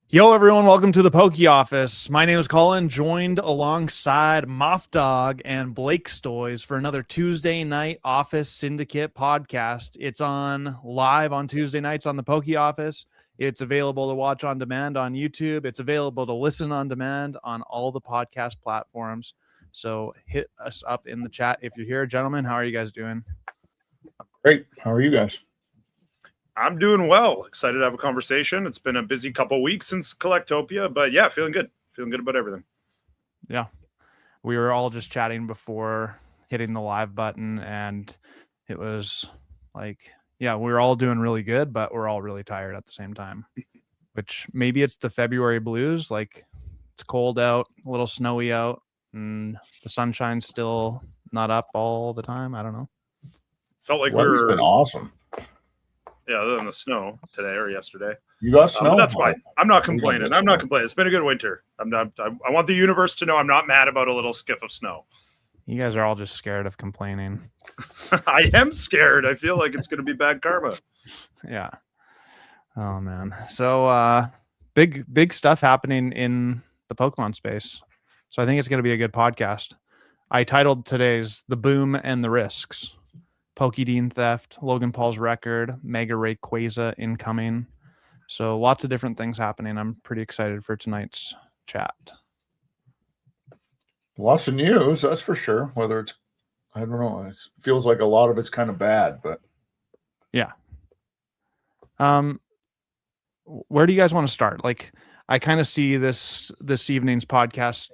Yo, everyone, welcome to the Poke Office. My name is Colin, joined alongside Moffdawg and Blakestoise for another Tuesday night Office Syndicate podcast. It's on live on Tuesday nights on the Poke Office. It's available to watch on demand on YouTube. It's available to listen on demand on all the podcast platforms. So hit us up in the chat if you're here. Gentlemen, how are you guys doing? Great. How are you guys? I'm doing well. Excited to have a conversation. It's been a busy couple weeks since Collectopia, but yeah, feeling good. Feeling good about everything. Yeah. We were all just chatting before hitting the live button, and it was like, yeah, we're all doing really good, but we're all really tired at the same time, which maybe it's the February blues. Like, it's cold out, a little snowy out, and the sunshine's still not up all the time. I don't know. Felt like Weather's been awesome. Yeah, other than the snow today or yesterday. You got snow? But that's fine. I'm not complaining. I'm not complaining. It's been a good winter. I want the universe to know I'm not mad about a little skiff of snow. You guys are all just scared of complaining. I am scared. I feel like it's going to be bad karma. Yeah. Oh, man. So big stuff happening in the Pokemon space. So I think it's going to be a good podcast. I titled today's The Boom and the Risks. PokeDean theft, Logan Paul's record, Mega Rayquaza incoming. So lots of different things happening. I'm pretty excited for tonight's chat. Lots of news, that's for sure. Whether it's, I don't know, it feels like a lot of it's kind of bad, but yeah. Where do you guys want to start? Like, I kind of see this evening's podcast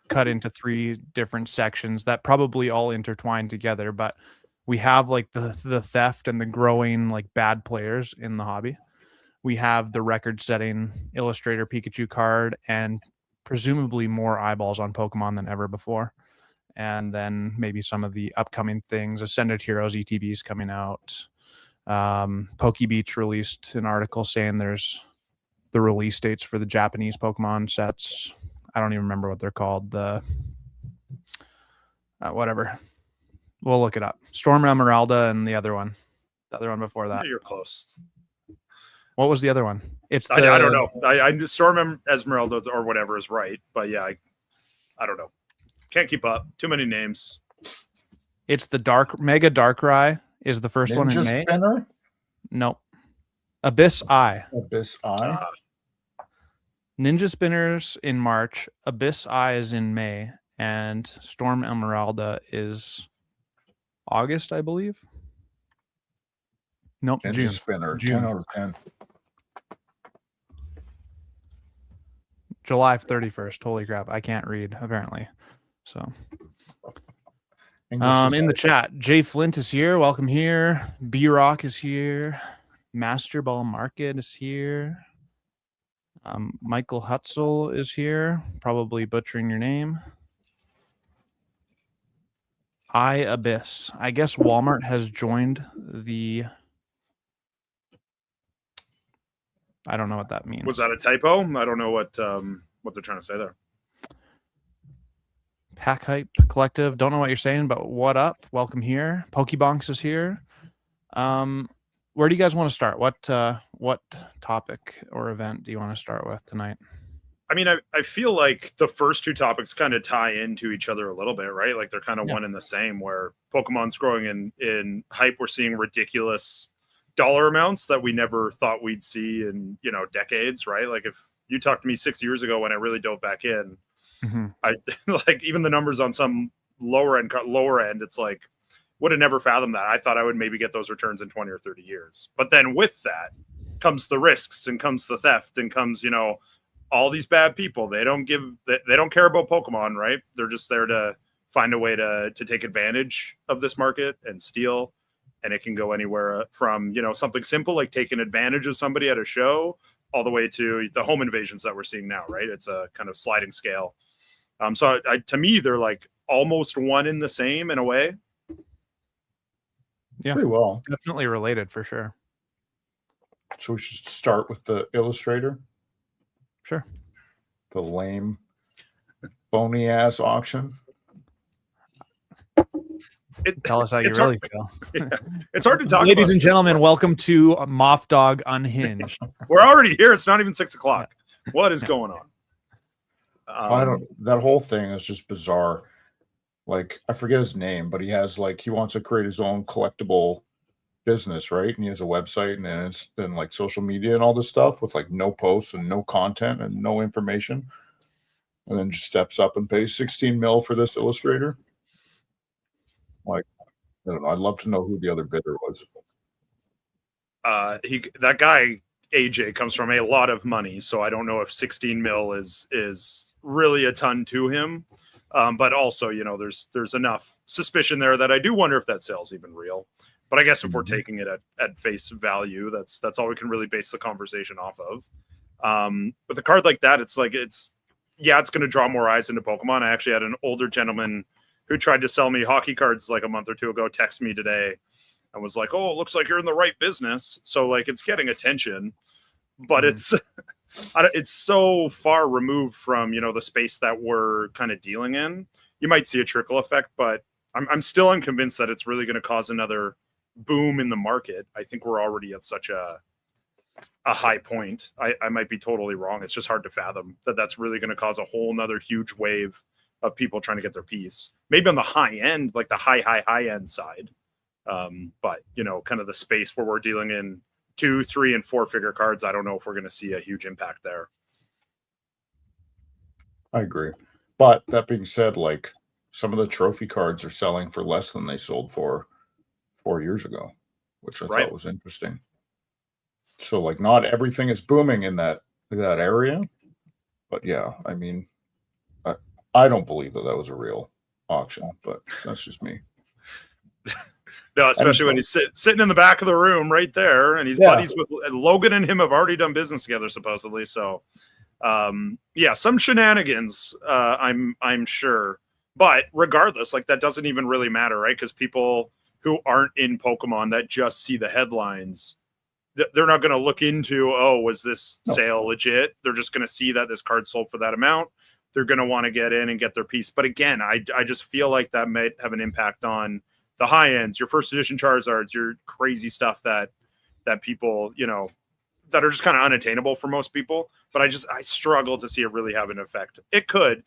cut into three different sections that probably all intertwine together, but we have like the theft and the growing like bad players in the hobby. We have the record-setting Illustrator Pikachu card and presumably more eyeballs on Pokemon than ever before. And then maybe some of the upcoming things, Ascended Heroes ETBs coming out. PokeBeach released an article saying there's the release dates for the Japanese Pokemon sets. I don't even remember what they're called. The whatever. We'll look it up. Storm Emeralda and the other one before that. Yeah, you're close. What was the other one? It's I don't know. I Storm Esmeralda or whatever is right, but yeah, I don't know. Can't keep up. Too many names. It's the Mega Darkrai is the first one in May. Spinner? Nope. Abyss Eye. Abyss Eye. Ninja Spinners in March, Abyss Eye is in May, and Storm Emeralda is August, I believe. Nope, Ninja June. Spinner, June. 10 out of 10. July 31st. Holy crap, I can't read, apparently. So, in the chat, Jay Flint is here. Welcome here. B-Rock is here. Master Ball Market is here. Michael Hutzel is here, probably butchering your name. Abyss. I guess Walmart has joined the... I don't know what that means. Was that a typo? I don't know what they're trying to say there. Pack Hype Collective. Don't know what you're saying, but what up? Welcome here. Pokebonks is here. Where do you guys want to start? What topic or event do you want to start with tonight? I mean, I feel like the first two topics kind of tie into each other a little bit, right? Like they're kind of one and the same, where Pokemon's growing in hype. We're seeing ridiculous dollar amounts that we never thought we'd see in, decades, right? Like if you talked to me 6 years ago when I really dove back in, I like even the numbers on some lower end, it's like, would have never fathomed that. I thought I would maybe get those returns in 20 or 30 years. But then with that comes the risks and comes the theft and comes, all these bad people. They don't care about Pokemon, right? They're just there to find a way to take advantage of this market and steal. And it can go anywhere from, something simple like taking advantage of somebody at a show all the way to the home invasions that we're seeing now, right? It's a kind of sliding scale. So to me, they're like almost one in the same in a way. Yeah, pretty well. Definitely related for sure. So we should start with the Illustrator. Sure. The lame, bony ass auction. Tell us how you it's really hard, feel. yeah, it's hard to talk Ladies about and this, gentlemen, but welcome to Moffdawg Unhinged. we're already here. It's not even 6 o'clock. What is going on? I don't. That whole thing is just bizarre. Like, I forget his name, but he has like he wants to create his own collectible business, right? And he has a website and it's been like social media and all this stuff with like no posts and no content and no information. And then just steps up and pays 16 mil for this illustrator. Like, I don't know. I'd love to know who the other bidder was. That guy AJ comes from a lot of money, so I don't know if 16 mil is really a ton to him. But also, you know, there's enough suspicion there that I do wonder if that sale's even real. But I guess if we're taking it at face value, that's all we can really base the conversation off of. With a card like that, it's going to draw more eyes into Pokemon. I actually had an older gentleman who tried to sell me hockey cards like a month or two ago text me today and was like, "Oh, it looks like you're in the right business." So like it's getting attention, but it's so far removed from, you know, the space that we're kind of dealing in. You might see a trickle effect, but I'm still unconvinced that it's really going to cause another boom in the market. I think we're already at such a high point. I might be totally wrong. It's just hard to fathom that that's really going to cause a whole nother huge wave of people trying to get their piece. Maybe on the high end, like the high end side. But you know, kind of the space where we're dealing in 2, 3, and 4 figure cards, I don't know if we're going to see a huge impact there. I agree. But that being said, like some of the trophy cards are selling for less than they sold for 4 years ago, which I thought was interesting. So like not everything is booming in that area. But yeah, I mean, I don't believe that was a real auction, but that's just me. No, especially when he's sitting in the back of the room right there, and he's buddies with Logan, and him have already done business together supposedly. So, some shenanigans. I'm sure, but regardless, like that doesn't even really matter, right? Because people who aren't in Pokemon that just see the headlines, they're not going to look into, oh, was this sale legit? They're just going to see that this card sold for that amount. They're going to want to get in and get their piece. But again, I just feel like that might have an impact on the high ends, your first edition Charizards, your crazy stuff that people, you know, that are just kind of unattainable for most people. But I struggle to see it really have an effect. It could,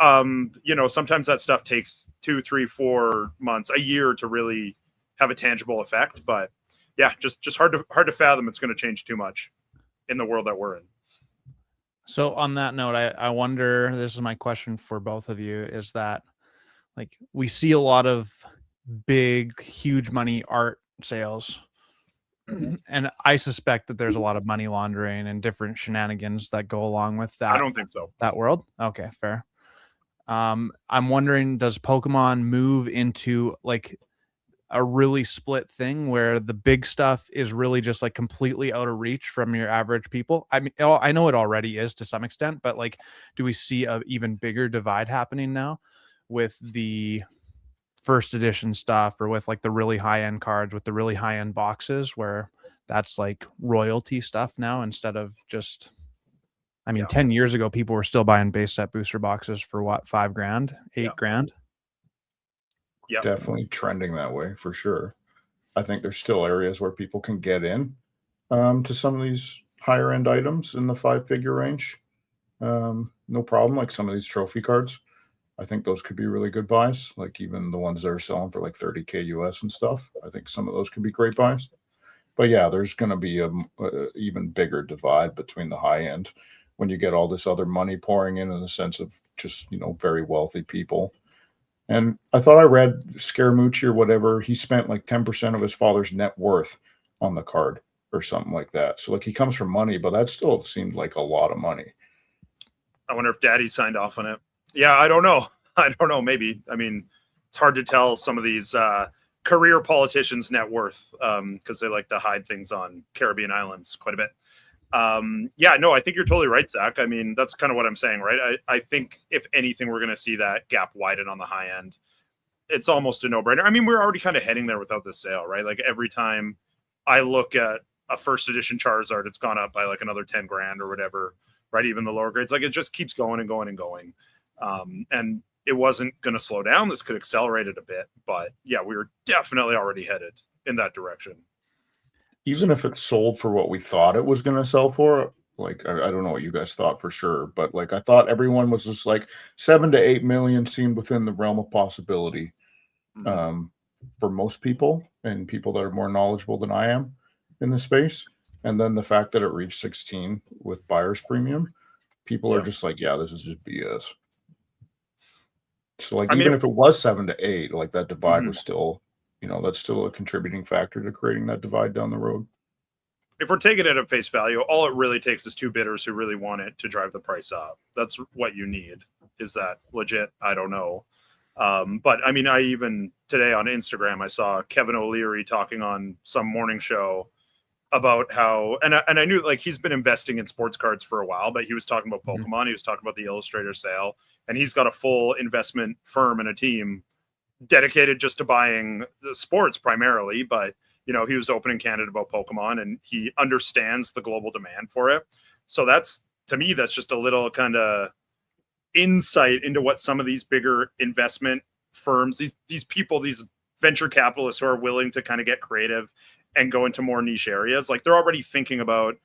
you know, sometimes that stuff takes 2, 3, 4 months, a year to really have a tangible effect. But yeah, just hard to fathom it's going to change too much in the world that we're in. So on that note, I wonder, this is my question for both of you, is that like we see a lot of big, huge money art sales, and I suspect that there's a lot of money laundering and different shenanigans that go along with that. I don't think so. That world? Okay, fair. I'm wondering, does Pokemon move into like a really split thing where the big stuff is really just like completely out of reach from your average people? I mean, I know it already is to some extent, but like, do we see a even bigger divide happening now with the first edition stuff, or with like the really high end cards with the really high end boxes, where that's like royalty stuff now instead of just, I mean, 10 years ago, people were still buying base set booster boxes for what, $5,000, $8,000? Yeah, definitely trending that way for sure. I think there's still areas where people can get in to some of these higher end items in the 5-figure range. No problem. Like some of these trophy cards, I think those could be really good buys. Like even the ones that are selling for like 30K US and stuff. I think some of those could be great buys. But yeah, there's going to be a even bigger divide between the high end when you get all this other money pouring in the sense of just, you know, very wealthy people. And I thought I read Scaramucci or whatever, he spent like 10% of his father's net worth on the card or something like that. So like he comes from money, but that still seemed like a lot of money. I wonder if Daddy signed off on it. Yeah, I don't know. Maybe. I mean, it's hard to tell some of these career politicians' net worth because they like to hide things on Caribbean islands quite a bit. I think you're totally right, Zach. I mean, that's kind of what I'm saying, right? I think if anything, we're going to see that gap widen on the high end. It's almost a no-brainer. I mean, we're already kind of heading there without this sale, right? Like every time I look at a first edition Charizard, it's gone up by like another 10 grand or whatever, right? Even the lower grades, like it just keeps going and going and going. And it wasn't going to slow down. This could accelerate it a bit, but yeah, we were definitely already headed in that direction. Even if it's sold for what we thought it was going to sell for, like, I don't know what you guys thought for sure, but like, I thought everyone was just like 7 to 8 million seemed within the realm of possibility for most people and people that are more knowledgeable than I am in the space. And then the fact that it reached 16 with buyer's premium, people are just like, yeah, this is just BS. So like, even if it was 7 to 8, like that divide was still, you know, that's still a contributing factor to creating that divide down the road. If we're taking it at face value, all it really takes is two bidders who really want it to drive the price up. That's what you need. Is that legit? I don't know. But I mean, I even today on Instagram, I saw Kevin O'Leary talking on some morning show about how, and I knew like he's been investing in sports cards for a while, but he was talking about Pokemon. He was talking about the Illustrator sale, and he's got a full investment firm and a team dedicated just to buying the sports primarily. But, you know, he was open in Canada about Pokemon, and he understands the global demand for it. So that's, to me, that's just a little kind of insight into what some of these bigger investment firms, these people, these venture capitalists who are willing to kind of get creative and go into more niche areas. Like they're already thinking about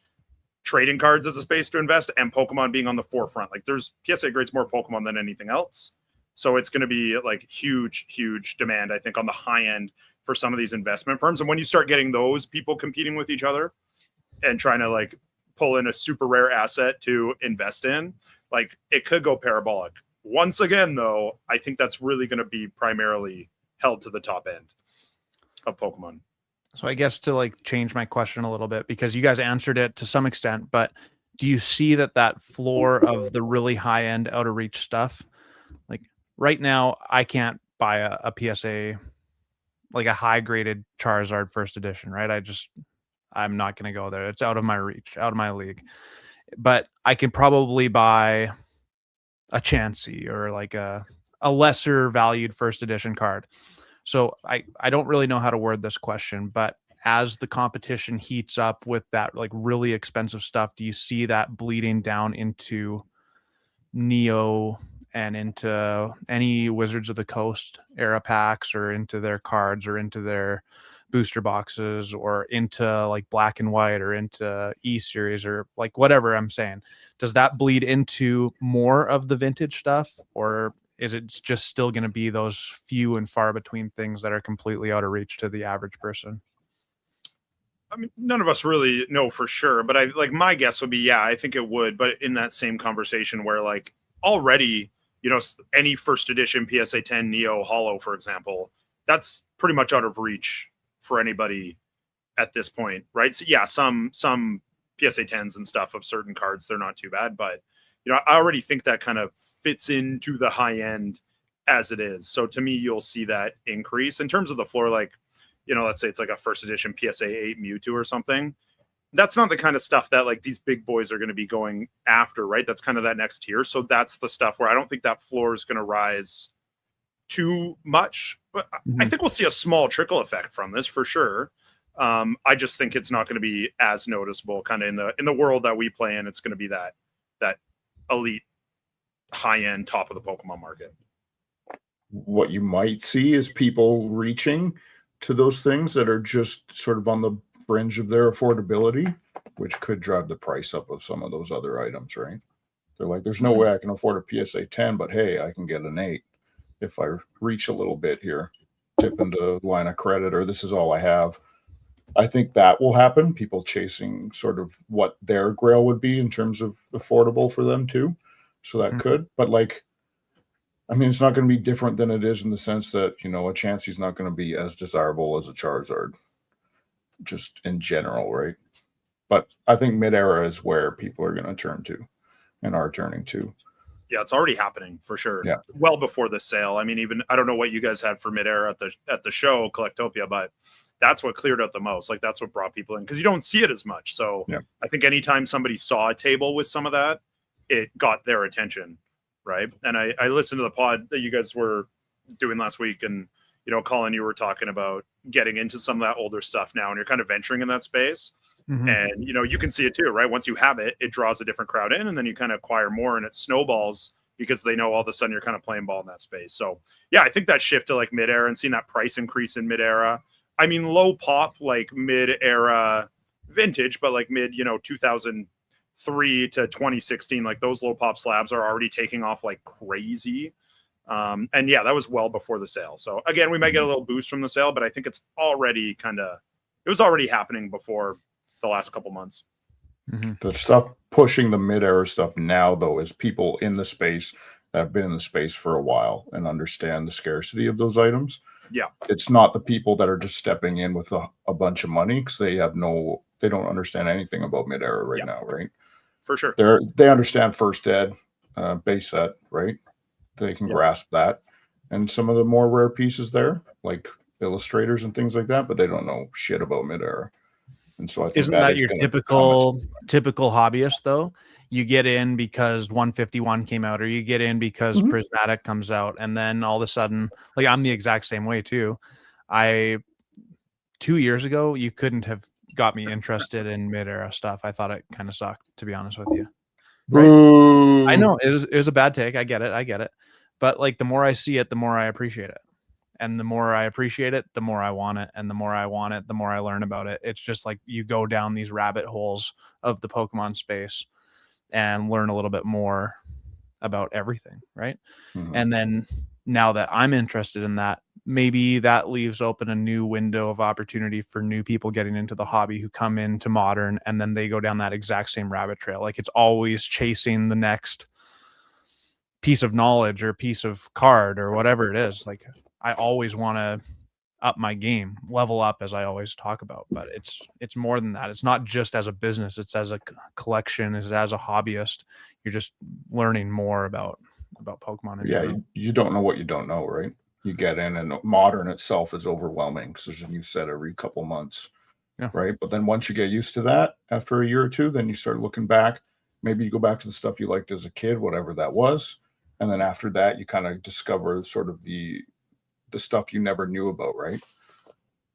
trading cards as a space to invest, and Pokemon being on the forefront. Like there's PSA grades more Pokemon than anything else. So it's going to be like huge demand, I think, on the high end for some of these investment firms. And when you start getting those people competing with each other and trying to like pull in a super rare asset to invest in, like it could go parabolic. Once again, though, I think that's really going to be primarily held to the top end of Pokemon. So I guess to like change my question a little bit, because you guys answered it to some extent, but do you see that floor of the really high end out of reach stuff? Like right now, I can't buy a PSA, like a high graded Charizard first edition, right? I'm not going to go there. It's out of my reach, out of my league. But I can probably buy a Chansey or like a lesser valued first edition card. So I don't really know how to word this question, but as the competition heats up with that like really expensive stuff, do you see that bleeding down into Neo and into any Wizards of the Coast era packs, or into their cards, or into their booster boxes, or into like Black and White, or into E-Series, or like whatever I'm saying? Does that bleed into more of the vintage stuff, or is it just still going to be those few and far between things that are completely out of reach to the average person? I mean, none of us really know for sure, but my guess would be, yeah, I think it would. But in that same conversation where like already, you know, any first edition PSA 10 Neo Holo, for example, that's pretty much out of reach for anybody at this point, right? So yeah, some PSA 10s and stuff of certain cards, they're not too bad, but you know, I already think that kind of fits into the high end as it is. So to me, you'll see that increase in terms of the floor. Like, you know, let's say it's like a first edition PSA 8 Mewtwo or something. That's not the kind of stuff that like these big boys are going to be going after, right? That's kind of that next tier. So that's the stuff where I don't think that floor is going to rise too much, but I think we'll see a small trickle effect from this for sure. I just think it's not going to be as noticeable kind of in the world that we play in. It's going to be that elite high end top of the Pokemon market. What you might see is people reaching to those things that are just sort of on the fringe of their affordability, which could drive the price up of some of those other items, right? They're like, there's no way I can afford a PSA 10, but hey, I can get an 8 if I reach a little bit here, tip into line of credit, or this is all I have. I think that will happen. People chasing sort of what their grail would be in terms of affordable for them too. So that could, but like, I mean, it's not going to be different than it is in the sense that, you know, a Chansey's not going to be as desirable as a Charizard, just in general, right? But I think mid-era is where people are going to turn to and are turning to. Yeah, it's already happening for sure. Yeah. Well before the sale. I mean, even I don't know what you guys had for mid-era at the show, Collectopia, but that's what cleared out the most. Like that's what brought people in, because you don't see it as much. So yeah. I think anytime somebody saw a table with some of that, it got their attention, right? And I listened to the pod that you guys were doing last week, and you know, Colin, you were talking about getting into some of that older stuff now, and you're kind of venturing in that space. And you know, you can see it too, right? Once you have it, it draws a different crowd in, and then you kind of acquire more, and it snowballs because they know all of a sudden you're kind of playing ball in that space. So yeah, I think that shift to like mid-era and seeing that price increase in mid-era. I mean, low pop, like mid-era vintage, but like mid, 2003 to 2016, like those low pop slabs are already taking off like crazy. And yeah, that was well before the sale. So again, we might get a little boost from the sale, but I think it's already it was already happening before the last couple months. The stuff pushing the mid-era stuff now, though, is people in the space that have been in the space for a while and understand the scarcity of those items. Yeah. It's not the people that are just stepping in with a bunch of money because they don't understand anything about mid-era right now, right? For sure. They understand first ed, base set, right? They can grasp that. And some of the more rare pieces there, like illustrators and things like that, but they don't know shit about mid-era. And so I think isn't that your typical hobbyist though? You get in because 151 came out, or you get in because Prismatic comes out, and then all of a sudden, like I'm the exact same way too. 2 years ago, you couldn't have got me interested in mid-era stuff. I thought it kind of sucked, to be honest with you. Right? I know it was a bad take. I get it. But like the more I see it, the more I appreciate it. And the more I appreciate it, the more I want it. And the more I want it, the more I learn about it. It's just like you go down these rabbit holes of the Pokemon space and learn a little bit more about everything, right? And then now that I'm interested in that, maybe that leaves open a new window of opportunity for new people getting into the hobby who come into Modern, and then they go down that exact same rabbit trail. Like it's always chasing the next piece of knowledge or piece of card or whatever it is. Like I always want to up my game, level up, as I always talk about, but it's more than that. It's not just as a business, it's as a collection, it's as a hobbyist. You're just learning more about Pokemon. You don't know what you don't know, right? You get in, and Modern itself is overwhelming because there's a new set every couple months, right? But then once you get used to that, after a year or two, then you start looking back. Maybe you go back to the stuff you liked as a kid, whatever that was, and then after that, you kind of discover sort of the stuff you never knew about, right?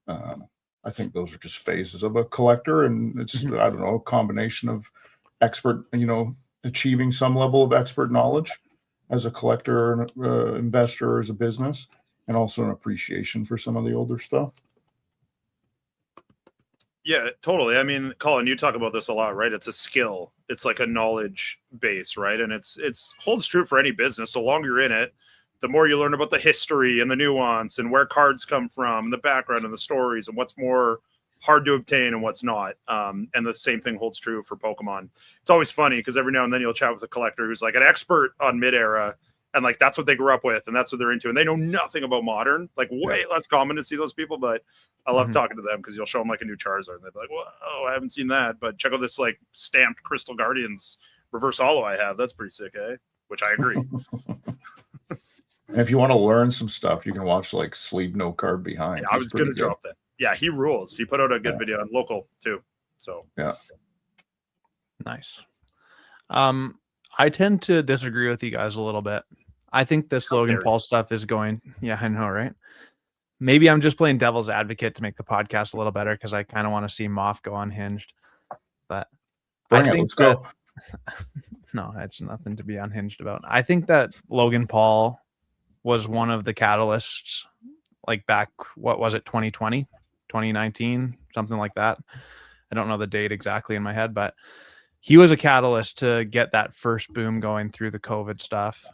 I think those are just phases of a collector, and it's I don't know, a combination of expert, achieving some level of expert knowledge as a collector, investor, as a business, and also an appreciation for some of the older stuff. Yeah, totally. I mean, Colin, you talk about this a lot, right? It's a skill. It's like a knowledge base, right? And it's holds true for any business. The longer you're in it, the more you learn about the history and the nuance and where cards come from, and the background and the stories, and what's more hard to obtain and what's not. And the same thing holds true for Pokemon. It's always funny because every now and then you'll chat with a collector who's like an expert on mid-era, and like that's what they grew up with and that's what they're into, and they know nothing about Modern. Like way less common to see those people, but I love talking to them because you'll show them like a new Charizard and they'll be like, whoa, I haven't seen that, but check out this like stamped Crystal Guardians reverse holo I have. That's pretty sick, eh? Which I agree. And if you want to learn some stuff, you can watch like Sleeve No Card Behind. Yeah, I was going to drop that. Yeah, he rules. He put out a good video on local too. So yeah, nice. I tend to disagree with you guys a little bit. I think this Logan Paul stuff is going. Yeah, I know, right? Maybe I'm just playing devil's advocate to make the podcast a little better because I kind of want to see Moff go unhinged. But let's go. No, it's nothing to be unhinged about. I think that Logan Paul was one of the catalysts, like back, what was it, 2020, 2019, something like that. I don't know the date exactly in my head, but he was a catalyst to get that first boom going through the COVID stuff.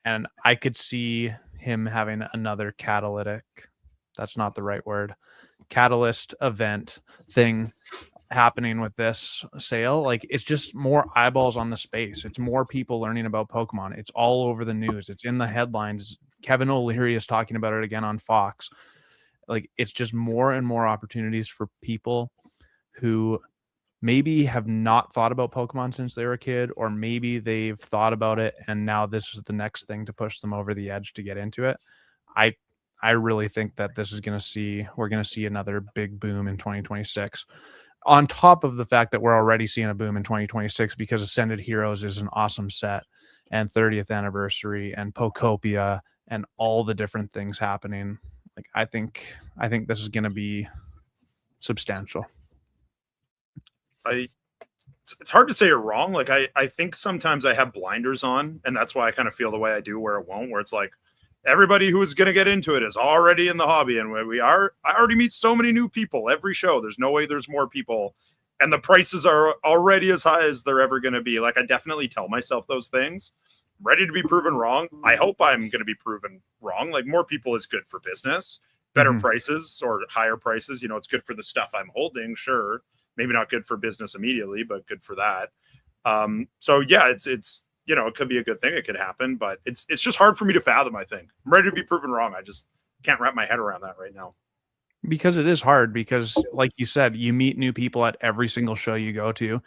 And I could see him having another catalytic, that's not the right word, catalyst event thing happening with this sale. Like it's just more eyeballs on the space. It's more people learning about Pokemon. It's all over the news. It's in the headlines. Kevin O'Leary is talking about it again on Fox. Like it's just more and more opportunities for people who maybe have not thought about Pokemon since they were a kid, or maybe they've thought about it and now this is the next thing to push them over the edge to get into it. I really think that we're going to see another big boom in 2026. On top of the fact that we're already seeing a boom in 2026 because Ascended Heroes is an awesome set, and 30th anniversary and Pokopia and all the different things happening. Like I think this is going to be substantial. it's hard to say you're wrong. Like I think sometimes I have blinders on, and that's why I kind of feel the way I do where it won't, where it's like everybody who is going to get into it is already in the hobby. And I already meet so many new people every show. There's no way there's more people. And the prices are already as high as they're ever going to be. Like I definitely tell myself those things. I'm ready to be proven wrong. I hope I'm going to be proven wrong. Like more people is good for business, better prices or higher prices. You know, it's good for the stuff I'm holding. Sure. Maybe not good for business immediately, but good for that. So yeah, it's, you know, it could be a good thing. It could happen, but it's just hard for me to fathom. I think I'm ready to be proven wrong. I just can't wrap my head around that right now. Because it is hard, because like you said, you meet new people at every single show you go to,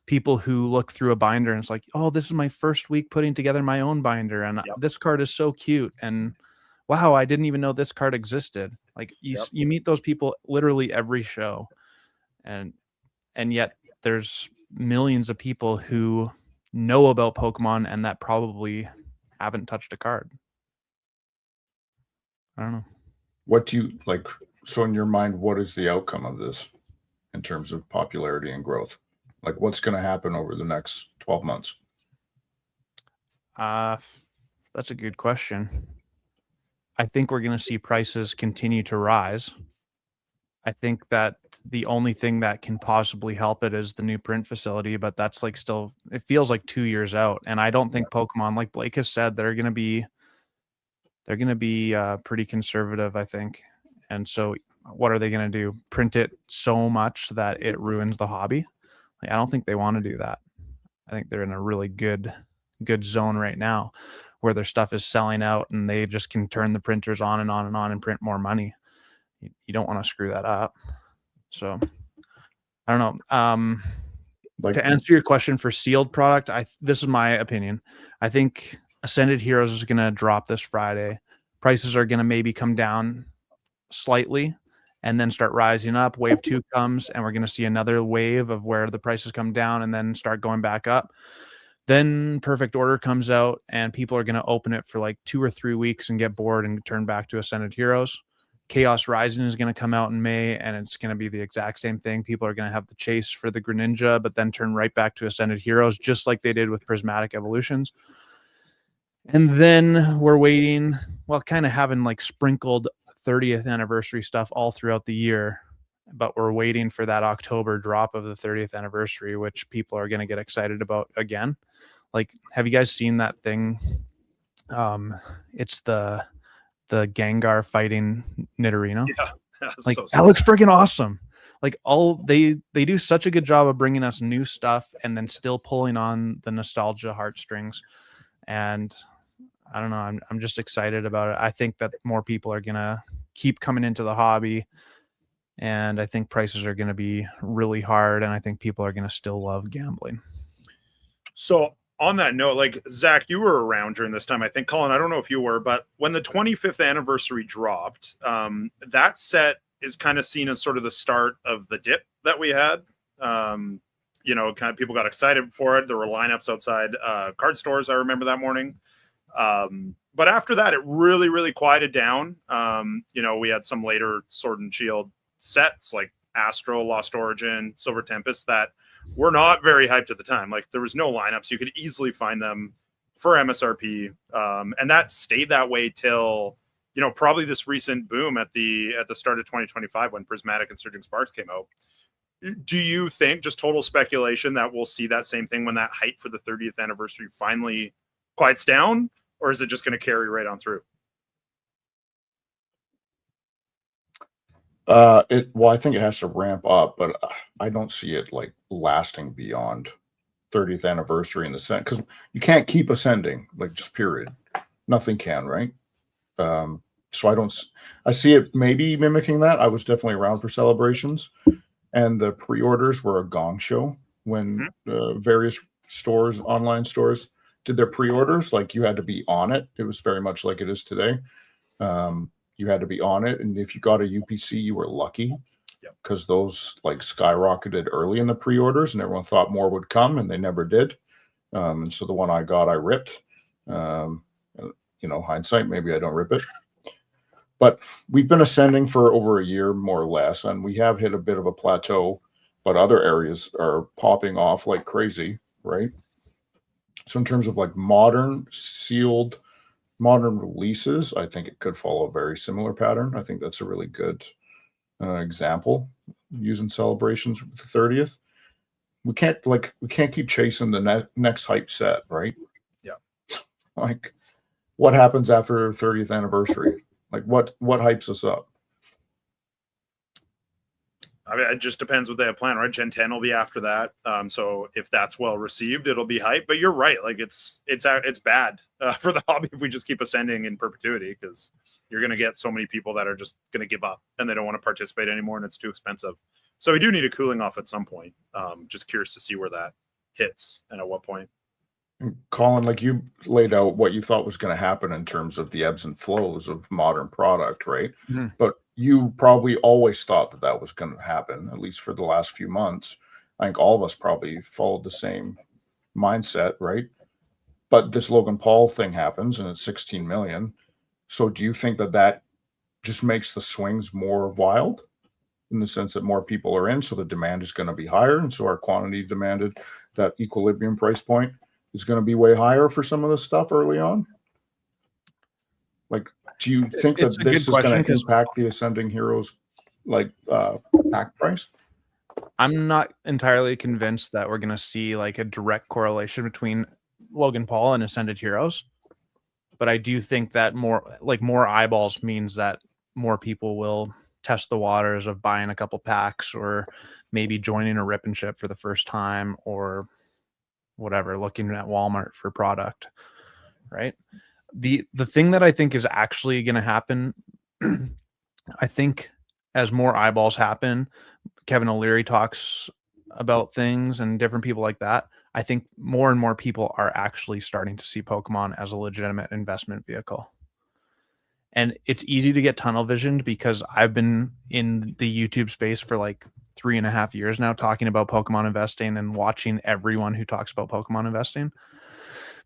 people who look through a binder and it's like, oh, this is my first week putting together my own binder. And this card is so cute. And wow, I didn't even know this card existed. Like you meet those people literally every show. And yet there's millions of people who know about Pokemon and that probably haven't touched a card. I don't know. What do you like? So in your mind, what is the outcome of this in terms of popularity and growth? Like what's going to happen over the next 12 months? That's a good question. I think we're going to see prices continue to rise. I think that the only thing that can possibly help it is the new print facility, but that's like still, it feels like 2 years out. And I don't think Pokemon, like Blake has said, they're going to be pretty conservative, I think. And so what are they going to do? Print it so much that it ruins the hobby? Like, I don't think they want to do that. I think they're in a really good zone right now where their stuff is selling out and they just can turn the printers on and on and on and print more money. You don't want to screw that up. So I don't know. To answer your question for sealed product, this is my opinion. I think Ascended Heroes is going to drop this Friday. Prices are going to maybe come down slightly and then start rising up. Wave 2 comes and we're going to see another wave of where the prices come down and then start going back up. Then Perfect Order comes out and people are going to open it for like 2 or 3 weeks and get bored and turn back to Ascended Heroes. Chaos Rising is going to come out in May, and it's going to be the exact same thing. People are going to have the chase for the Greninja, but then turn right back to Ascended Heroes, just like they did with Prismatic Evolutions. And then we're waiting, well, kind of having like sprinkled 30th anniversary stuff all throughout the year, but we're waiting for that October drop of the 30th anniversary, which people are going to get excited about again. Like, have you guys seen that thing? It's the Gengar fighting Nidorino. Yeah, like that looks freaking awesome. Like they do such a good job of bringing us new stuff and then still pulling on the nostalgia heartstrings. And I don't know, I'm just excited about it. I think that more people are gonna keep coming into the hobby, and I think prices are gonna be really hard, and I think people are gonna still love gambling. So on that note, like Zach, you were around during this time. I think Colin, I don't know if you were, but when the 25th anniversary dropped, that set is kind of seen as sort of the start of the dip that we had. You know, kind of people got excited for it. There were lineups outside card stores. I remember that morning. But after that, it really, really quieted down. You know, we had some later Sword and Shield sets like Astro, Lost Origin, Silver Tempest that were not very hyped at the time. Like there was no lineups. You could easily find them for MSRP. And that stayed that way till, you know, probably this recent boom at the start of 2025 when Prismatic and Surging Sparks came out. Do you think, just total speculation, that we'll see that same thing when that hype for the 30th anniversary finally quiets down, or is it just going to carry right on through? Well, I think it has to ramp up, but I don't see it like lasting beyond 30th anniversary in the sense, because you can't keep ascending, like just period. Nothing can, right? So I see it maybe mimicking that. I was definitely around for celebrations, and the pre-orders were a gong show when various stores, online stores, did their pre-orders. Like you had to be on it. It was very much like it is today. You had to be on it, and if you got a UPC, you were lucky, because those like skyrocketed early in the pre-orders, and everyone thought more would come, and they never did. And so the one I got, I ripped. You know, hindsight, maybe I don't rip it. But we've been ascending for over a year, more or less, and we have hit a bit of a plateau. but other areas are popping off like crazy, right? So in terms of like modern releases, I think it could follow a very similar pattern. I think that's a really good example using celebrations with the 30th. We can't keep chasing the next hype set, right? Yeah. Like, what happens after 30th anniversary? Like, what hypes us up? I mean, it just depends what they have planned, right? Gen 10 will be after that. So if that's well received, it'll be hype. But you're right. Like it's bad for the hobby if we just keep ascending in perpetuity, because you're going to get so many people that are just going to give up and they don't want to participate anymore, and it's too expensive. So we do need a cooling off at some point. Just curious to see where that hits and at what point. And Colin, like you laid out what you thought was going to happen in terms of the ebbs and flows of modern product, right? Mm-hmm. But you probably always thought that was going to happen, at least for the last few months. I think all of us probably followed the same mindset, right? But this Logan Paul thing happens and it's 16 million. So do you think that just makes the swings more wild in the sense that more people are in, so the demand is going to be higher, and so our quantity demanded, that equilibrium price point, is going to be way higher for some of this stuff early on? Like, do you think that this is going to impact the Ascending Heroes pack price? I'm not entirely convinced that we're going to see like a direct correlation between Logan Paul and Ascended Heroes, but I do think that more eyeballs means that more people will test the waters of buying a couple packs, or maybe joining a rip and ship for the first time, or whatever, looking at Walmart for product, right? The thing that I think is actually going to happen, I think as more eyeballs happen, Kevin O'Leary talks about things and different people like that, I think more and more people are actually starting to see Pokemon as a legitimate investment vehicle. And it's easy to get tunnel visioned because I've been in the YouTube space for like 3.5 years now, talking about Pokemon investing and watching everyone who talks about Pokemon investing.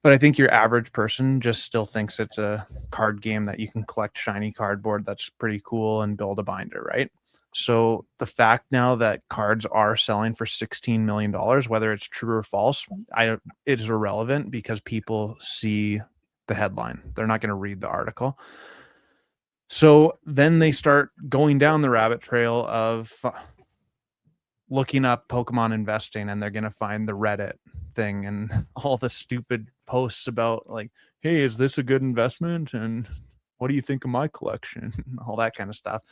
But I think your average person just still thinks it's a card game that you can collect shiny cardboard that's pretty cool and build a binder, right? So the fact now that cards are selling for $16 million, whether it's true or false, it is irrelevant because people see the headline. They're not going to read the article. So then they start going down the rabbit trail of looking up Pokemon investing, and they're going to find the Reddit thing and all the stupid posts about like, hey, is this a good investment? And what do you think of my collection? All that kind of stuff.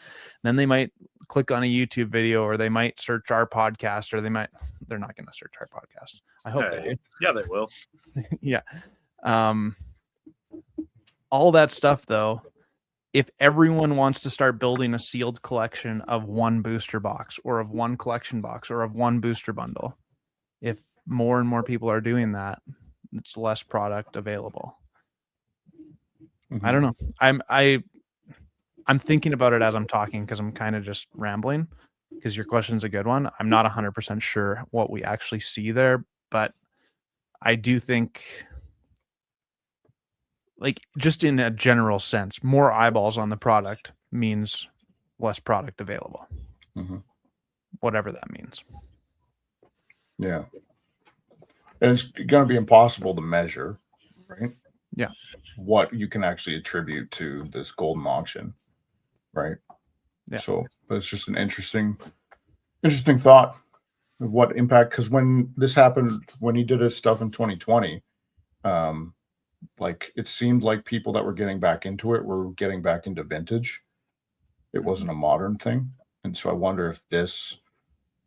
And then they might click on a YouTube video, or they might search our podcast, or they're not going to search our podcast. I hope they do. Yeah, they will. Yeah. All that stuff though, if everyone wants to start building a sealed collection of one booster box, or of one collection box, or of one booster bundle, if more and more people are doing that, it's less product available. I don't know. I'm thinking about it as I'm talking, because I'm kind of just rambling, because your question's a good one. I'm not 100% sure what we actually see there, but I do think, like, just in a general sense, more eyeballs on the product means less product available. Mm-hmm. Whatever that means. Yeah. And it's going to be impossible to measure, right? Yeah. What you can actually attribute to this Goldin auction, right? Yeah. So it's just an interesting thought of what impact, because when this happened, when he did his stuff in 2020, like it seemed like people that were getting back into it were getting back into vintage. It wasn't a modern thing. And so I wonder if this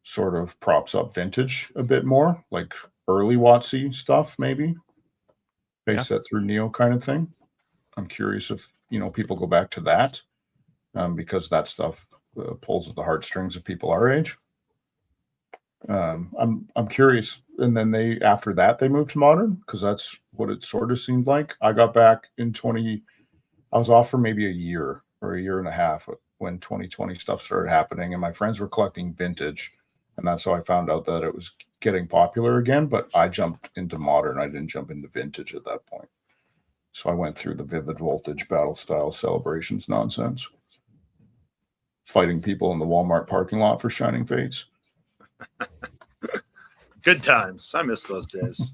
sort of props up vintage a bit more, like early WotC stuff, maybe base set through Neo kind of thing. I'm curious if, people go back to that, because that stuff pulls at the heartstrings of people our age. I'm curious. And then after that they moved to modern, because that's what it sort of seemed like. I got back in I was off for maybe a year or a year and a half when 2020 stuff started happening, and my friends were collecting vintage, and that's how I found out that it was getting popular again. But I jumped into modern. I didn't jump into vintage at that point. So I went through the Vivid Voltage battle style celebrations nonsense, fighting people in the Walmart parking lot for Shining Fates. Good times. I miss those days.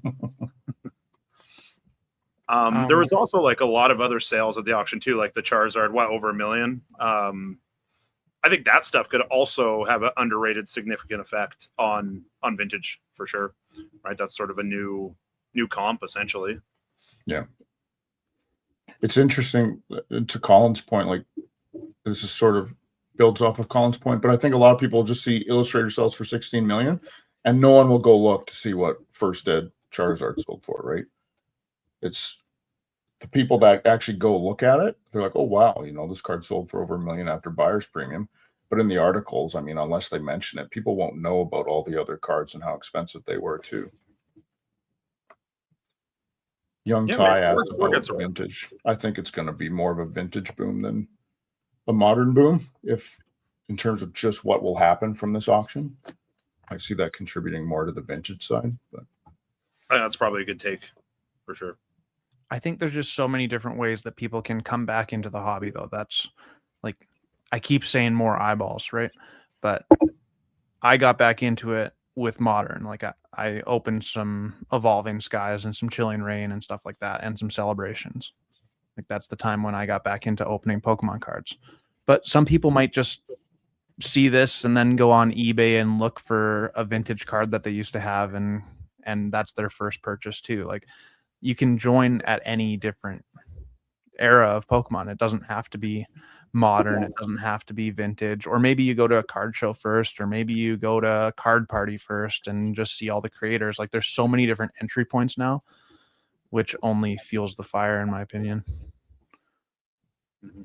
There was also like a lot of other sales at the auction too, like the Charizard, over $1 million. I think that stuff could also have an underrated significant effect on vintage for sure. Right. That's sort of a new comp essentially. Yeah. It's interesting to Colin's point, like this is sort of builds off of Colin's point, but I think a lot of people just see Illustrator sells for 16 million and no one will go look to see what First Ed Charizard sold for, right? It's the people that actually go look at it. They're like, oh, wow, this card sold for over $1 million after buyer's premium. But in the articles, I mean, unless they mention it, people won't know about all the other cards and how expensive they were too. Young Ty asked about vintage. I think it's going to be more of a vintage boom than a modern boom, if in terms of just what will happen from this auction. I see that contributing more to the vintage side. But I think that's probably a good take for sure. I think there's just so many different ways that people can come back into the hobby, though. That's like, I keep saying more eyeballs, right? But I got back into it with modern. Like I opened some Evolving Skies and some Chilling Rain and stuff like that, and some Celebrations. Like that's the time when I got back into opening Pokemon cards. But some people might just see this and then go on eBay and look for a vintage card that they used to have, and that's their first purchase too. Like you can join at any different era of Pokemon. It doesn't have to be modern. It doesn't have to be vintage. Or maybe you go to a card show first, or maybe you go to a card party first and just see all the creators. Like there's so many different entry points now, which only fuels the fire, in my opinion.